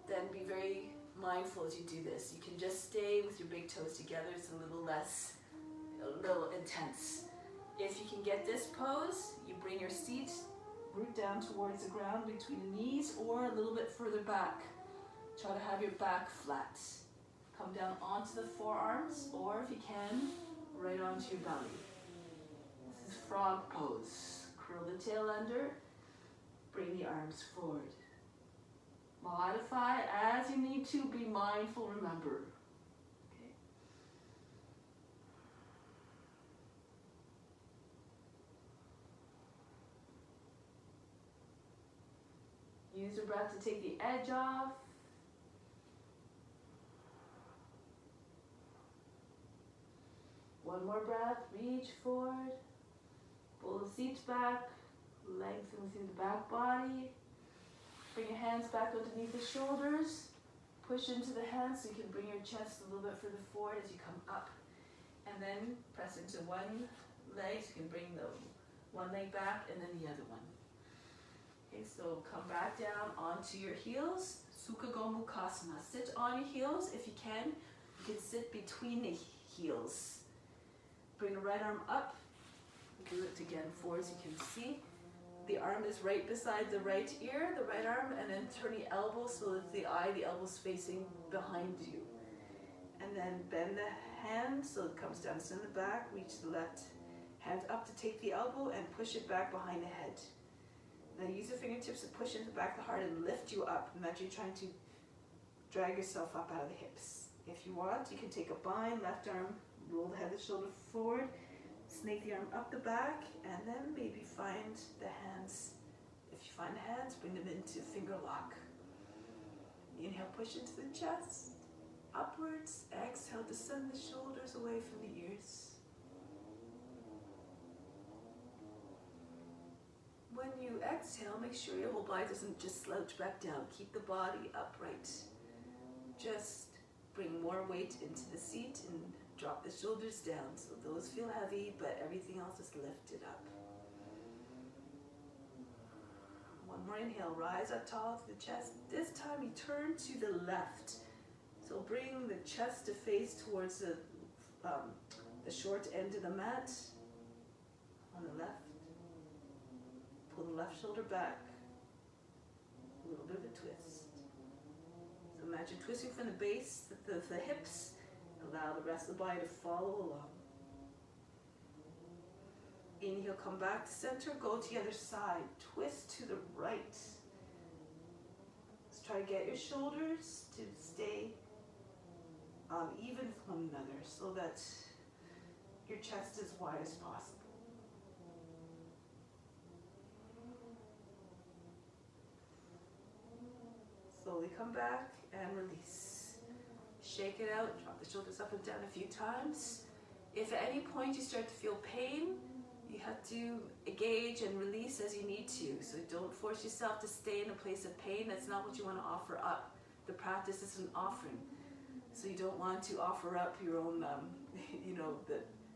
then be very mindful as you do this. You can just stay with your big toes together, it's a little intense. If you can get this pose, you bring your seat root down towards the ground between the knees or a little bit further back. Try to have your back flat. Come down onto the forearms, or if you can, right onto your belly. This is frog pose. Curl the tail under, bring the arms forward. Modify as you need to, be mindful, remember. Okay. Use your breath to take the edge off. One more breath, reach forward, pull the seat back, lengthen through the back body. Bring your hands back underneath the shoulders. Push into the hands so you can bring your chest a little bit further forward as you come up. And then press into one leg, so you can bring the one leg back and then the other one. Okay, so come back down onto your heels. Sukha Gomukhasana. Sit on your heels if you can. You can sit between the heels. Bring the right arm up. Do it again forward so you can see. The arm is right beside the right ear, the right arm, and then turn the elbow so that the elbow's facing behind you. And then bend the hand so it comes down in the back. Reach the left hand up to take the elbow and push it back behind the head. Now use the fingertips to push into the back of the heart and lift you up. Imagine you're trying to drag yourself up out of the hips. If you want, you can take a bind, left arm, roll the head and shoulder forward, snake the arm up the back, and then maybe find the hands. If you find the hands, bring them into finger lock. Inhale, push into the chest, upwards. Exhale, descend the shoulders away from the ears. When you exhale, make sure your whole body doesn't just slouch back down. Keep the body upright. Just bring more weight into the seat and drop the shoulders down. So those feel heavy, but everything else is lifted up. One more inhale, rise up tall to the chest. This time you turn to the left. So bring the chest to face towards the short end of the mat on the left. Pull the left shoulder back. A little bit of a twist. So imagine twisting from the base, the hips. Allow the rest of the body to follow along. Inhale, come back to center, go to the other side. Twist to the right. Let's try to get your shoulders to stay even with one another so that your chest is as wide as possible. Slowly come back and release. Shake it out, drop the shoulders up and down a few times. If at any point you start to feel pain, you have to engage and release as you need to. So don't force yourself to stay in a place of pain. That's not what you want to offer up. The practice is an offering. So you don't want to offer up your own,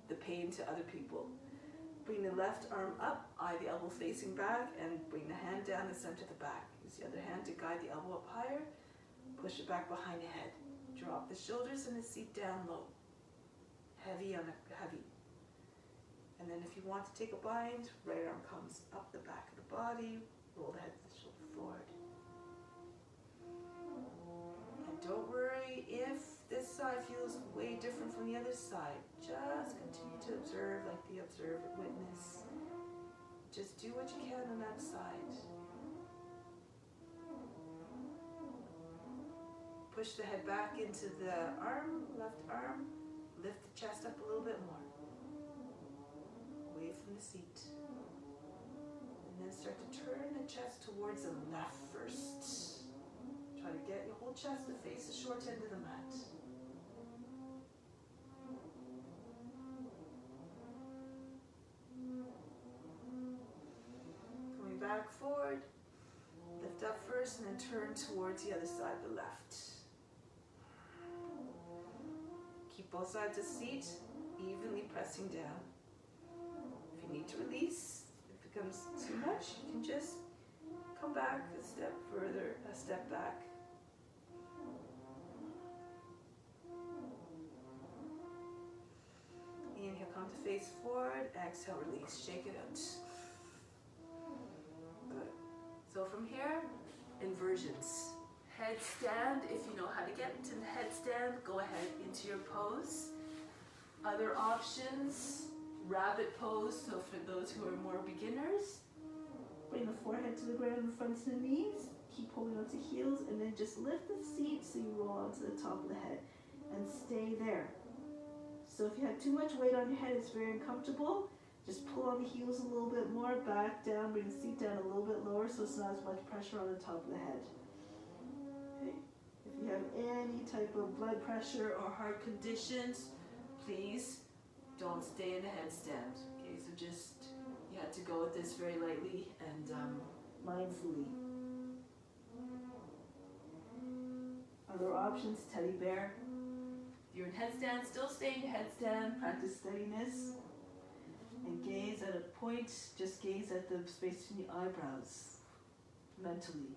the pain to other people. Bring the left arm up, eye the elbow facing back, and bring the hand down and center the back. Use the other hand to guide the elbow up higher. Push it back behind the head. Drop the shoulders and the seat down low. Heavy on a heavy. And then if you want to take a bind, right arm comes up the back of the body, roll the head and the shoulder forward. And don't worry if this side feels way different from the other side. Just continue to observe like the observant witness. Just do what you can on that side. Push the head back into the arm, left arm. Lift the chest up a little bit more. Away from the seat. And then start to turn the chest towards the left first. Try to get your whole chest to face the short end of the mat. Coming back forward. Lift up first and then turn towards the other side, the left. Keep both sides of the seat evenly pressing down. If you need to release, if it becomes too much, you can just come back a step further, a step back. Inhale, come to face forward. Exhale, release. Shake it out. Good. So from here, inversions. Headstand, if you know how to get into the headstand, go ahead into your pose. Other options, rabbit pose, so for those who are more beginners, bring the forehead to the ground in front of the knees, keep holding onto heels, and then just lift the seat so you roll onto the top of the head, and stay there. So if you have too much weight on your head, it's very uncomfortable, just pull on the heels a little bit more, back down, bring the seat down a little bit lower so it's not as much pressure on the top of the head. Okay. If you have any type of blood pressure or heart conditions, please don't stay in the headstand. Okay, so just, you have to go with this very lightly and mindfully. Other options, teddy bear. If you're in headstand, still stay in headstand, practice steadiness. And gaze at a point, just gaze at the space between your eyebrows, mentally.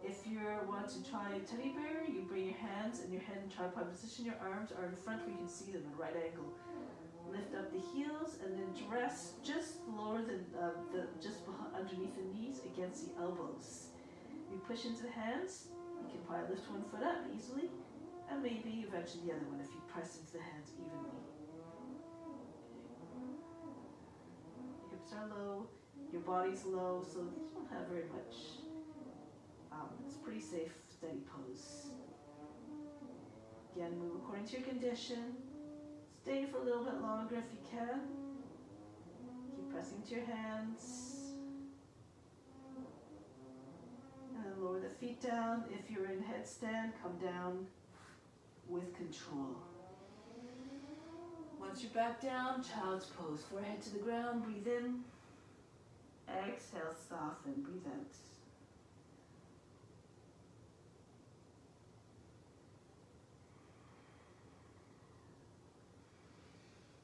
If you want to try teddy bear, you bring your hands and your head in tripod position. Your arms are in front where you can see them at a right angle. Lift up the heels and then rest just lower than underneath the knees against the elbows. You push into the hands. You can probably lift one foot up easily, and maybe eventually the other one if you press into the hands evenly. Hips are low, your body's low, so you don't have very much. It's a pretty safe, steady pose. Again, move according to your condition. Stay for a little bit longer if you can. Keep pressing to your hands. And then lower the feet down. If you're in headstand, come down with control. Once you're back down, child's pose. Forehead to the ground, breathe in. Exhale, soften, breathe out.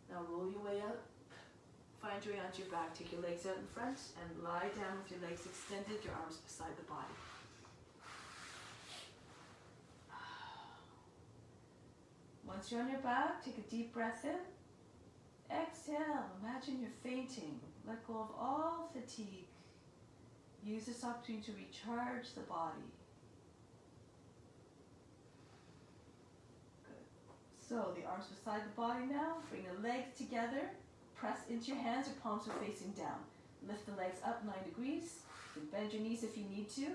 Now roll your way up, find your way onto your back, take your legs out in front and lie down with your legs extended, your arms beside the body. Once you're on your back, take a deep breath in. Exhale, imagine you're fainting. Let go of all fatigue. Use this opportunity to recharge the body. So the arms beside the body now, bring the legs together, press into your hands, your palms are facing down. Lift the legs up 9 degrees, you can bend your knees if you need to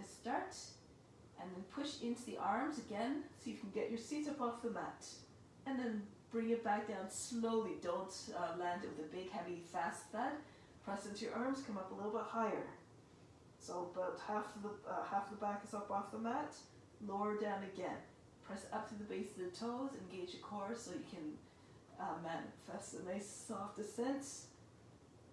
start, and then push into the arms again, so you can get your seats up off the mat. And then bring it back down slowly, don't land it with a big, heavy, fast thud. Press into your arms, come up a little bit higher. So about half the back is up off the mat, lower down again. Press up to the base of the toes, engage your core so you can manifest a nice soft descent.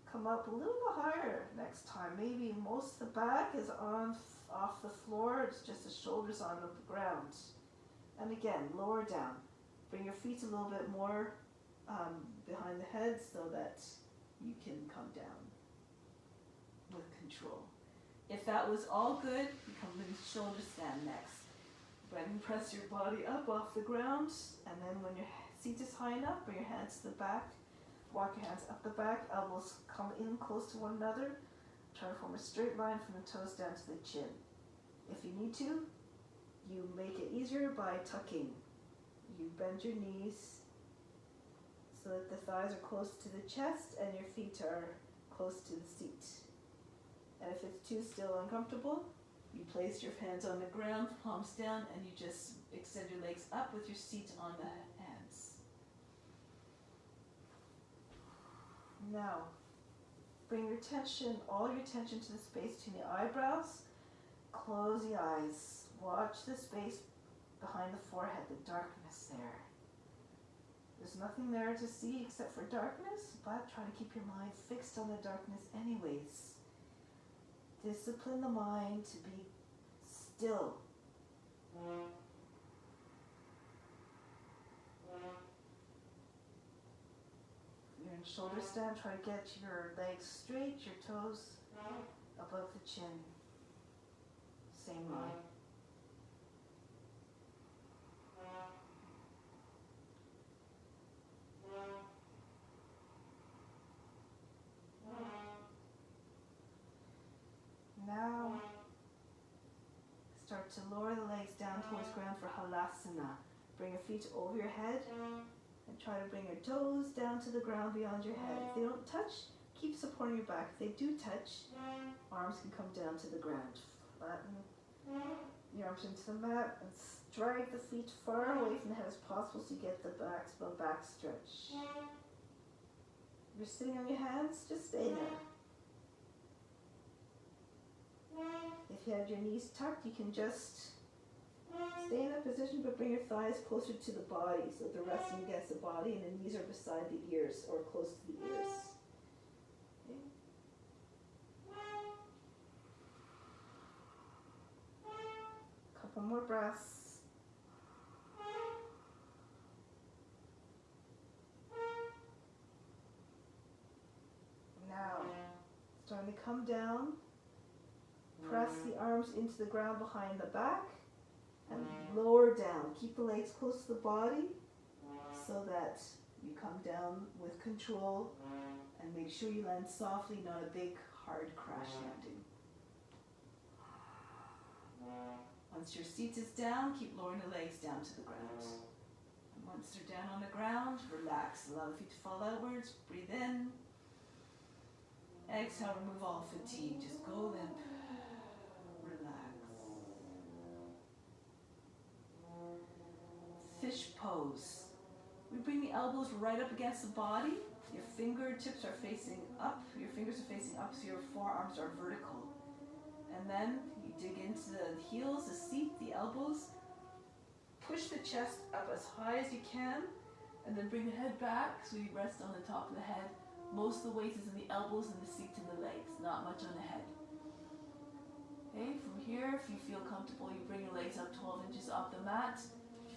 Come up a little bit higher next time. Maybe most of the back is off the floor, it's just the shoulders on the ground. And again, lower down. Bring your feet a little bit more behind the head so that you can come down with control. If that was all good, you come into shoulder stand next. Then press your body up off the ground, and then when your seat is high enough, bring your hands to the back. Walk your hands up the back, elbows come in close to one another. Try to form a straight line from the toes down to the chin. If you need to, you make it easier by tucking. You bend your knees so that the thighs are close to the chest and your feet are close to the seat. And if it's too still uncomfortable, you place your hands on the ground, palms down, and you just extend your legs up with your seat on the hands. Now, bring your attention, all your attention to the space between the eyebrows. Close the eyes. Watch the space behind the forehead, the darkness there. There's nothing there to see except for darkness, but try to keep your mind fixed on the darkness anyways. Discipline the mind to be still. You're in shoulder stand, try to get your legs straight, your toes above the chin. Same line. Now, start to lower the legs down towards ground for halasana. Bring your feet over your head and try to bring your toes down to the ground beyond your head. If they don't touch, keep supporting your back. If they do touch, arms can come down to the ground. Flatten your arms into the mat and drag the feet far away from the head as possible so you get the back stretch. You're sitting on your hands, just stay there. If you have your knees tucked, you can just stay in that position, but bring your thighs closer to the body so that they're resting against the body and the knees are beside the ears or close to the ears. Okay. Couple more breaths. Now, starting to come down. Press the arms into the ground behind the back and lower down. Keep the legs close to the body so that you come down with control and make sure you land softly, not a big hard crash landing. Once your seat is down, keep lowering the legs down to the ground. And once they're down on the ground, relax. Allow the feet to fall outwards. Breathe in. Exhale, remove all fatigue. Just go limp. Fish pose. We bring the elbows right up against the body. Your fingertips are facing up. Your fingers are facing up so your forearms are vertical. And then you dig into the heels, the seat, the elbows. Push the chest up as high as you can. And then bring the head back so you rest on the top of the head. Most of the weight is in the elbows and the seat and the legs. Not much on the head. Okay, from here, if you feel comfortable, you bring your legs up 12 inches off the mat.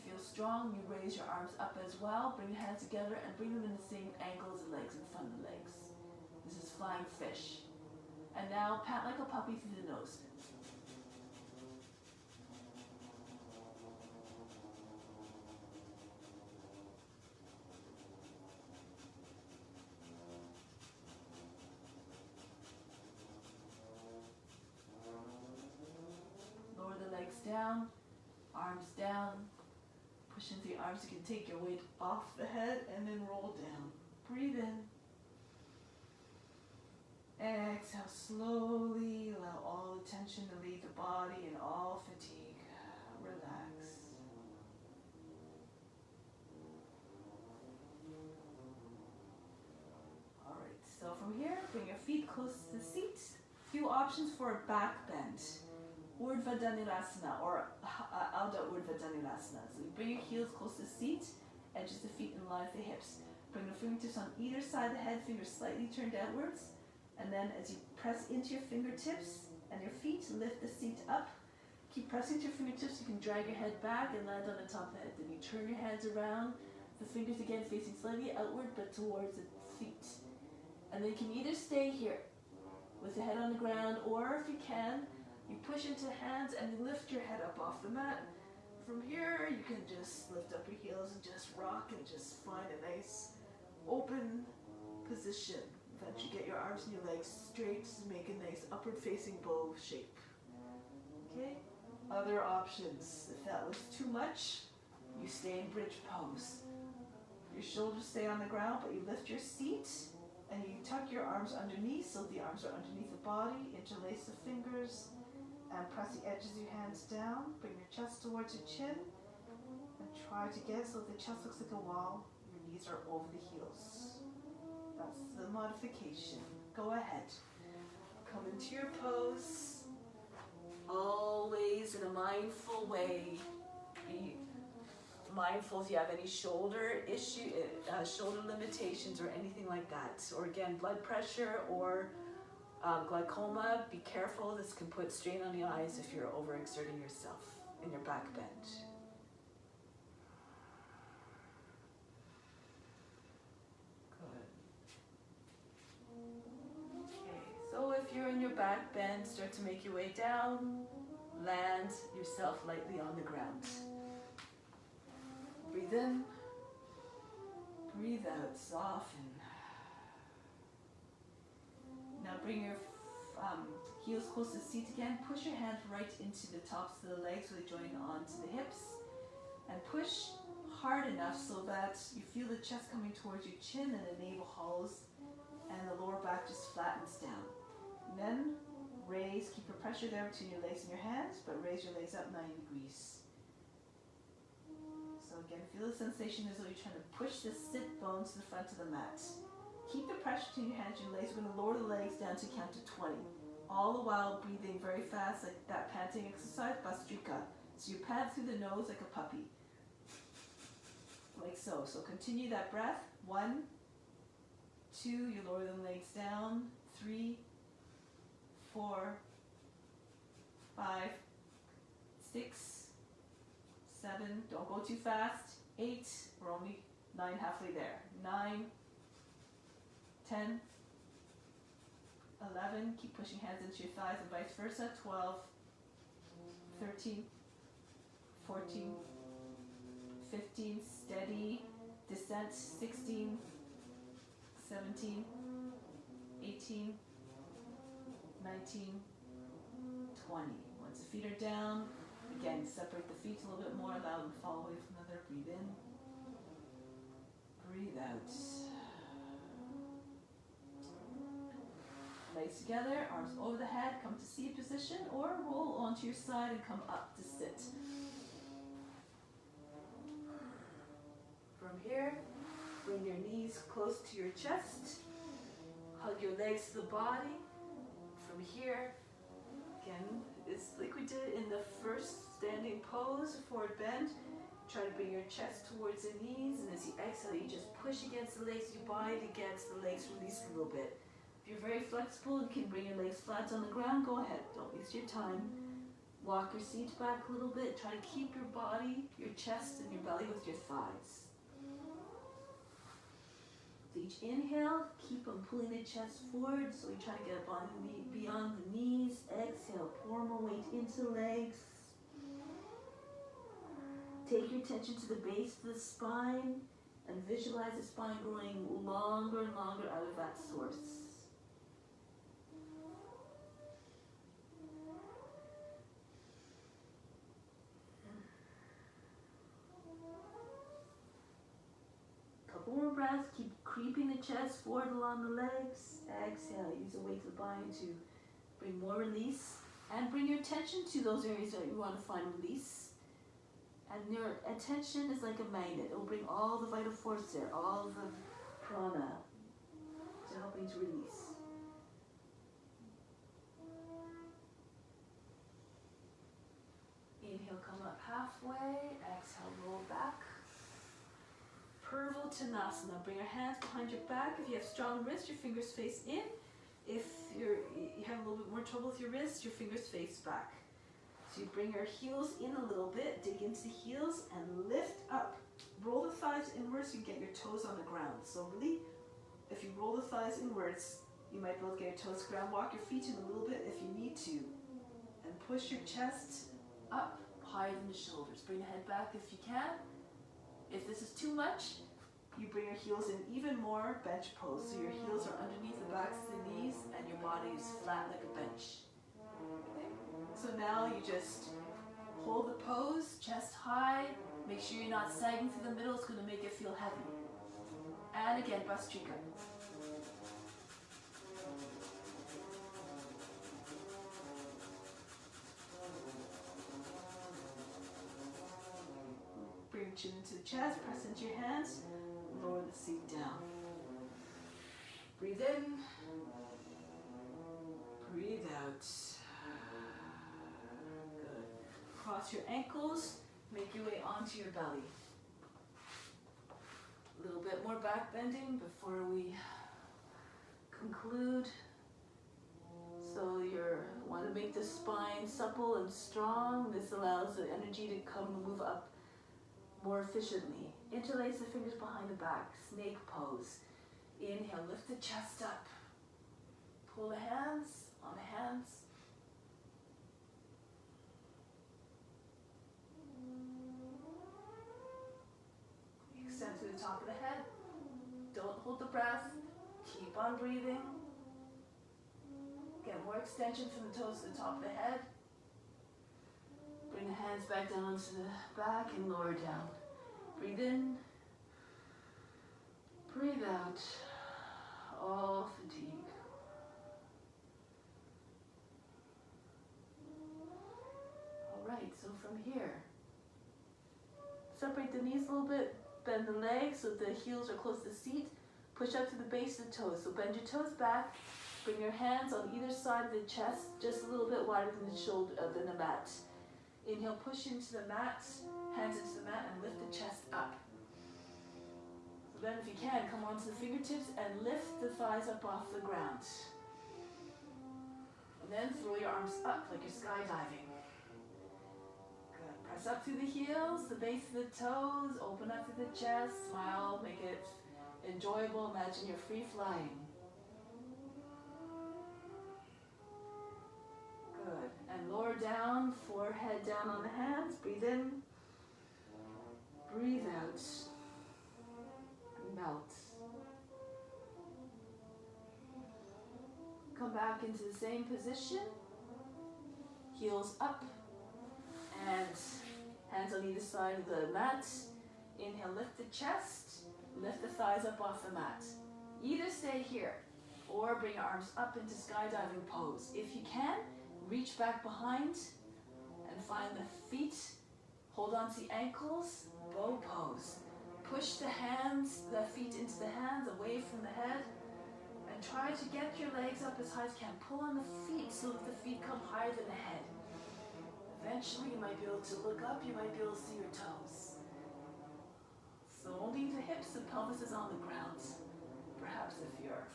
Feel strong, you raise your arms up as well, bring your hands together and bring them in the same angle as the legs in front of the legs. This is flying fish. And now pat like a puppy through the nose. Lower the legs down, arms down. Push into your arms, you can take your weight off the head and then roll down. Breathe in. Exhale slowly, allow all the tension to leave the body and all fatigue. Relax. Alright, so from here, bring your feet close to the seat. Few options for a back bend. Urdhva Dhanurasana or loud outward Vajanulasana. So you bring your heels close to the seat, edges the feet in line with the hips. Bring the fingertips on either side of the head, fingers slightly turned outwards. And then as you press into your fingertips and your feet, lift the seat up. Keep pressing to your fingertips. You can drag your head back and land on the top of the head. Then you turn your hands around, the fingers again facing slightly outward but towards the feet. And then you can either stay here with the head on the ground, or if you can, you push into hands and you lift your head up off the mat. From here, you can just lift up your heels and just rock and just find a nice open position. Eventually get your arms and your legs straight to make a nice upward facing bow shape. Okay? Other options. If that was too much, you stay in bridge pose. Your shoulders stay on the ground, but you lift your seat and you tuck your arms underneath, so the arms are underneath the body. Interlace the fingers and press the edges of your hands down. Bring your chest towards your chin and try to get so the chest looks like a wall. Your knees are over the heels. That's the modification. Go ahead. Come into your pose. Always in a mindful way. Be mindful if you have any shoulder shoulder limitations or anything like that. Or again, blood pressure or glaucoma. Be careful. This can put strain on the eyes if you're overexerting yourself in your back bend. So if you're in your back bend, start to make your way down, land yourself lightly on the ground. Breathe in, breathe out, soften. Now bring your heels close to the seat again. Push your hands right into the tops of the legs so they join onto the hips. And push hard enough so that you feel the chest coming towards your chin and the navel hollows and the lower back just flattens down. And then raise, keep your pressure there between your legs and your hands, but raise your legs up 90 degrees. So again, feel the sensation as though you're trying to push the sit bones to the front of the mat. Keep the pressure between your hands and your legs. We're going to lower the legs down to count to 20. All the while breathing very fast, like that panting exercise, Bastrika. So you pant through the nose like a puppy. Like so. So continue that breath. 1, 2, you lower the legs down. 3, 4, 5, 6, 7, don't go too fast. 8, we're only 9 halfway there. 9, 10, 11, keep pushing hands into your thighs and vice versa. 12, 13, 14, 15, steady descent. 16, 17, 18, 19, 20. Once the feet are down, again, separate the feet a little bit more, allow them to fall away from another. Breathe in, breathe out. Legs together, arms over the head, come to seated position, or roll onto your side and come up to sit. From here, bring your knees close to your chest, hug your legs to the body. From here, again, it's like we did in the first standing pose, forward bend. Try to bring your chest towards the knees, and as you exhale, you just push against the legs, you bind against the legs, release a little bit. If you're very flexible, you can bring your legs flat on the ground, go ahead, don't waste your time. Walk your seat back a little bit, try to keep your body, your chest, and your belly with your thighs. So each inhale, keep on pulling the chest forward, so we try to get up on the knee, beyond the knees. Exhale, pour more weight into the legs. Take your attention to the base of the spine and visualize the spine growing longer and longer out of that source. Couple more breaths, keep creeping the chest forward along the legs. Exhale, use the weight of the body to bring more release. And bring your attention to those areas that you want to find release. And your attention is like a magnet. It will bring all the vital force there, all the prana to helping to release. Inhale, come up halfway. Exhale, roll back. Purvottanasana. Bring your hands behind your back. If you have strong wrists, your fingers face in. If you have a little bit more trouble with your wrists, your fingers face back. So you bring your heels in a little bit, dig into the heels and lift up. Roll the thighs inwards, you get your toes on the ground. So really, if you roll the thighs inwards, you might be able to get your toes to the ground. Walk your feet in a little bit if you need to. And push your chest up higher than the shoulders. Bring the head back if you can. If this is too much, you bring your heels in even more, bench pose. So your heels are underneath the backs of the knees and your body is flat like a bench. Okay? So now you just hold the pose, chest high. Make sure you're not sagging through the middle, it's going to make it feel heavy. And again, Bastrika. Bring your chin into the chest, press into your hands, lower the seat down. Breathe in, breathe out. Good. Cross your ankles, make your way onto your belly. A little bit more back bending before we conclude. So you want to make the spine supple and strong. This allows the energy to come and move up more efficiently. Interlace the fingers behind the back, snake pose. Inhale, lift the chest up. Pull the hands on the hands. Extend to the top of the head. Don't hold the breath. Keep on breathing. Get more extension from the toes to the top of the head. Bring the hands back down to the back and lower down. Breathe in. Breathe out. All fatigue. Alright, so from here, separate the knees a little bit, bend the legs so the heels are close to the seat. Push up to the base of the toes. So bend your toes back. Bring your hands on either side of the chest, just a little bit wider than the shoulder, than the mat. Inhale, push into the mat, hands into the mat, and lift the chest up. So then if you can, come onto the fingertips and lift the thighs up off the ground. And then throw your arms up like you're skydiving. Good. Press up through the heels, the base of the toes, open up through the chest, smile, make it enjoyable. Imagine you're free flying. Good. And lower down, forehead down on the hands. Breathe in. Breathe out. Melt. Come back into the same position. Heels up. And hands on either side of the mat. Inhale, lift the chest. Lift the thighs up off the mat. Either stay here or bring your arms up into skydiving pose. If you can, reach back behind and find the feet. Hold on to the ankles, bow pose. Push the hands, the feet into the hands, away from the head. And try to get your legs up as high as you can. Pull on the feet so that the feet come higher than the head. Eventually you might be able to look up, you might be able to see your toes. So only the hips, the pelvis is on the ground. Perhaps if you're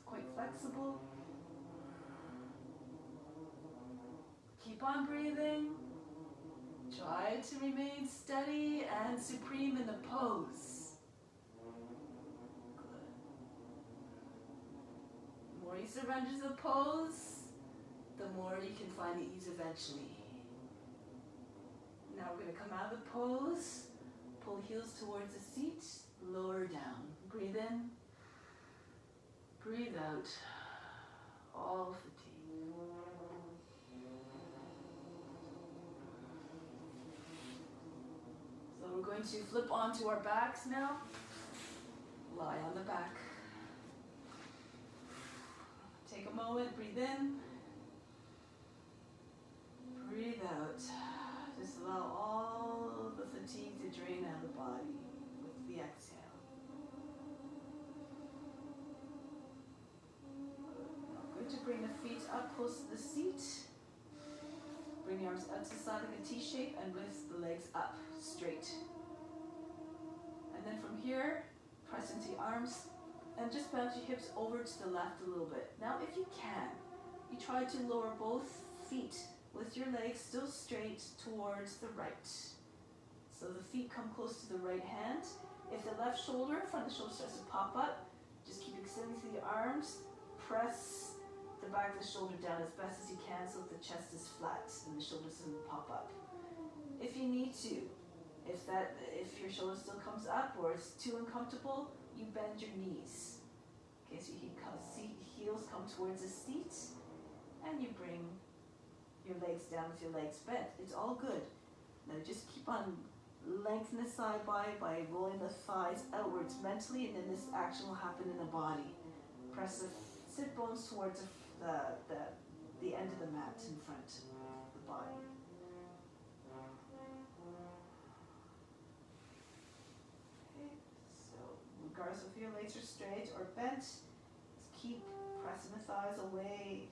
quite flexible. Keep on breathing. Try to remain steady and supreme in the pose. Good. The more you surrender to the pose, the more you can find the ease eventually. Now we're going to come out of the pose, pull heels towards the seat, lower down. Breathe in, breathe out, all fatigue. So we're going to flip onto our backs now. Lie on the back. Take a moment, breathe in, breathe out. Just allow all the fatigue to drain out of the body with the exhale. Now I'm going to bring the feet up close to the seat. Bring the arms out to the side like a T shape and lift the legs up straight. And then from here, press into the arms and just bounce your hips over to the left a little bit. Now if you can, you try to lower both feet with your legs still straight towards the right. So the feet come close to the right hand. If the left shoulder, front of the shoulder starts to pop up, just keep extending through the arms. Press the back of the shoulder down as best as you can so that the chest is flat and the shoulders doesn't pop up. If you need to, if your shoulder still comes up or it's too uncomfortable, you bend your knees. Okay, so heels come towards the seat and you bring your legs down with your legs bent. It's all good. Now just keep on lengthening the side by rolling the thighs outwards mentally, and then this action will happen in the body. Press the sit bones towards the end of the mat in front of the body. Okay, so regardless if your legs are straight or bent, just keep pressing the thighs away,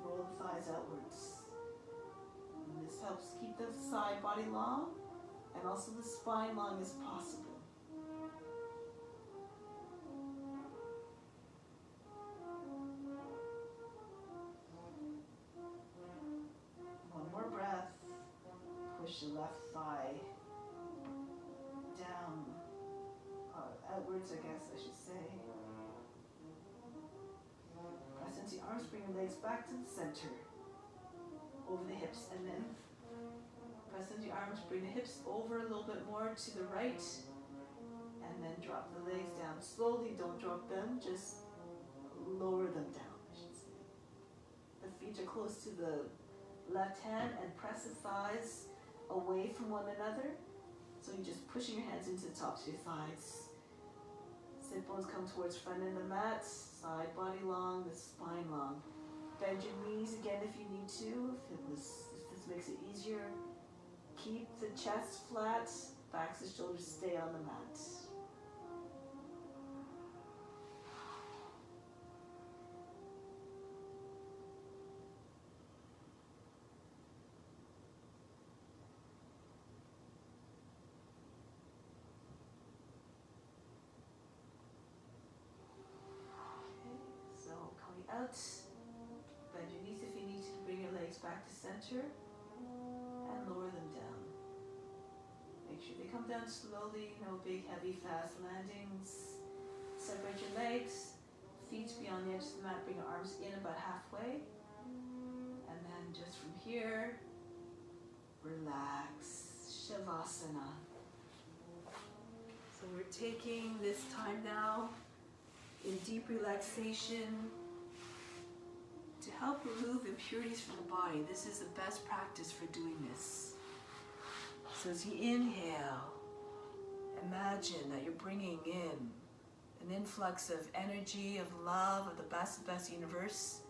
roll the thighs outwards. And this helps keep the side body long and also the spine long as possible. One more breath. Push the left thigh down, outwards I guess I should say. Press into your arms, bring your legs back to the center, over the hips, and then press into your arms, bring the hips over a little bit more to the right, and then drop the legs down. Slowly, don't drop them, just lower them down, I should say. The feet are close to the left hand and press the thighs away from one another. So you're just pushing your hands into the tops of your thighs. Sit bones come towards front end of the mat, side body long, the spine long. Bend your knees again if you need to, if this makes it easier. Keep the chest flat, backs and shoulders stay on the mat. Okay, so coming out, bend your knees if you need to, bring your legs back to center and lower them down. Make sure they come down slowly, no big, heavy, fast landings. Separate your legs, feet beyond the edge of the mat, bring your arms in about halfway. And then just from here, relax, Shavasana. So we're taking this time now in deep relaxation to help remove impurities from the body. This is the best practice for doing this. So as you inhale, imagine that you're bringing in an influx of energy, of love, of the best universe.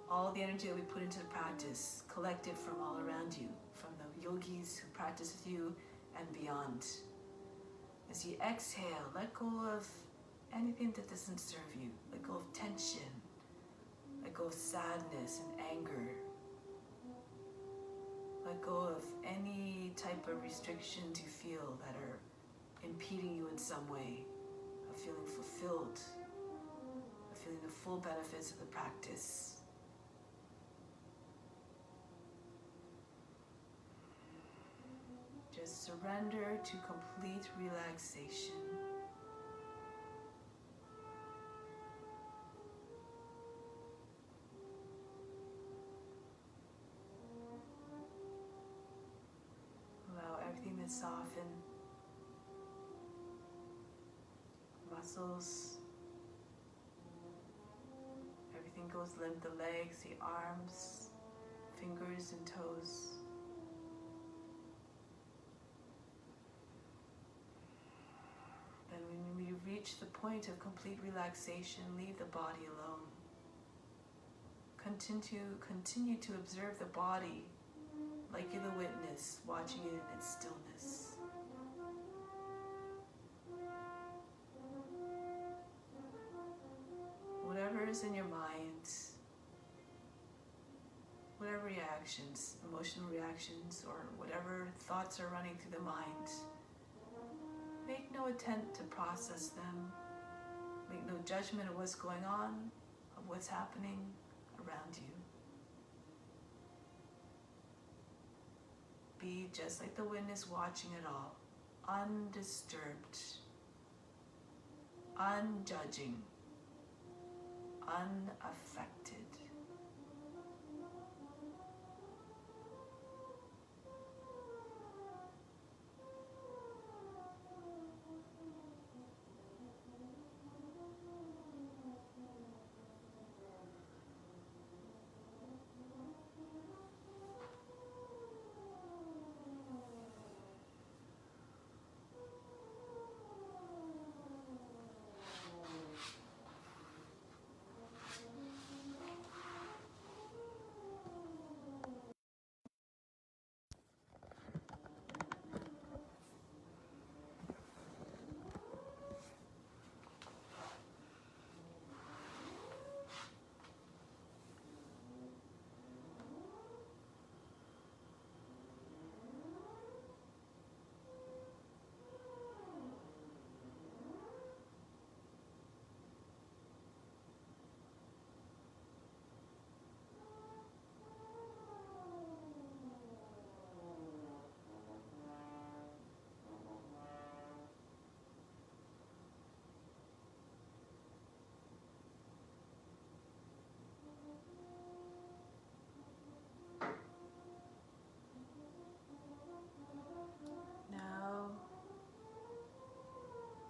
All the energy that we put into the practice, collected from all around you, from the yogis who practice with you and beyond. As you exhale, let go of anything that doesn't serve you. Let go of tension. Let go of sadness and anger. Let go of any type of restrictions you feel that are impeding you in some way of feeling fulfilled, of feeling the full benefits of the practice. Just surrender to complete relaxation. Allow everything to soften. Muscles. Everything goes limp, the legs, the arms, fingers and toes. Then when we reach the point of complete relaxation, leave the body alone. Continue to observe the body like you're the witness, watching it in its stillness. Whatever is in your mind, whatever reactions, emotional reactions, or whatever thoughts are running through the mind. Make no attempt to process them. Make no judgment of what's going on, of what's happening around you. Be just like the witness watching it all, undisturbed, unjudging, unaffected.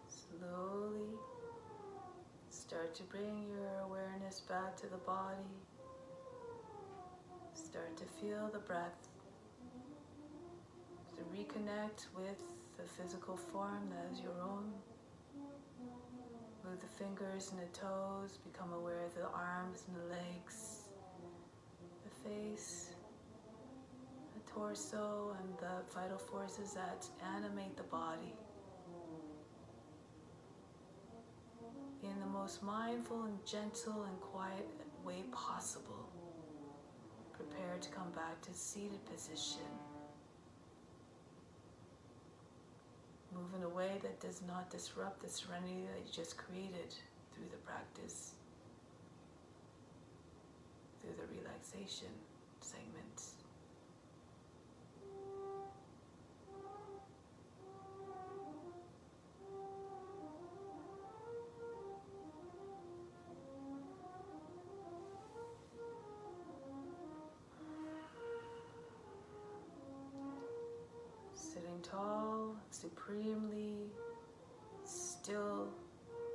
Slowly start to bring your awareness back to the body. Start to feel the breath. To reconnect with the physical form that is your own. Move the fingers and the toes. Become aware of the arms and the legs, the face, the torso, and the vital forces that animate the body. In the most mindful and gentle and quiet way possible. Prepare to come back to seated position. Move in a way that does not disrupt the serenity that you just created through the practice, through the relaxation segments. Sitting tall, supremely still,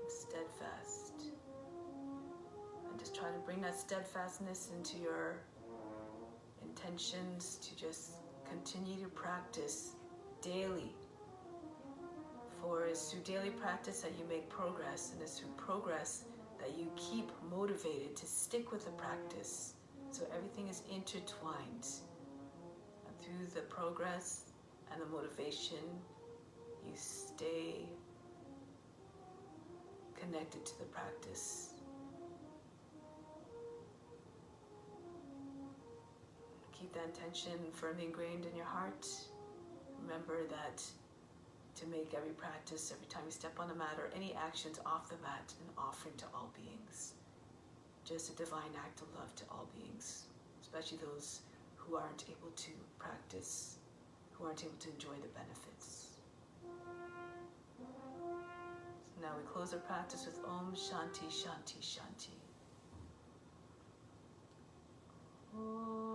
steadfast. And just try to bring that steadfastness into your intentions to just continue to practice daily. For it's through daily practice that you make progress, and it's through progress that you keep motivated to stick with the practice. So everything is intertwined. And through the progress and the motivation, you stay connected to the practice. Keep that intention firmly ingrained in your heart. Remember that to make every practice, every time you step on the mat or any actions off the mat, an offering to all beings. Just a divine act of love to all beings, especially those who aren't able to practice, who aren't able to enjoy the benefits. So now we close our practice with Om Shanti Shanti Shanti. Om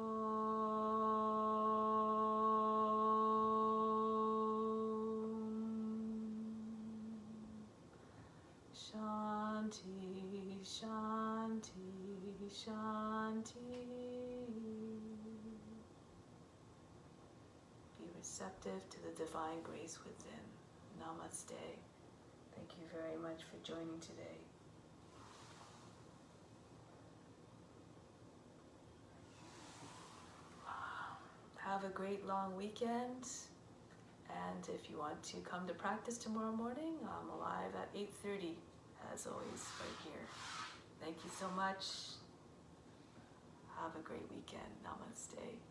Shanti Shanti Shanti. Be receptive to the divine grace within. Namaste. Thank you very much for joining today. Have a great long weekend. And if you want to come to practice tomorrow morning, I'm alive at 8:30, as always, right here. Thank you so much. Have a great weekend. Namaste.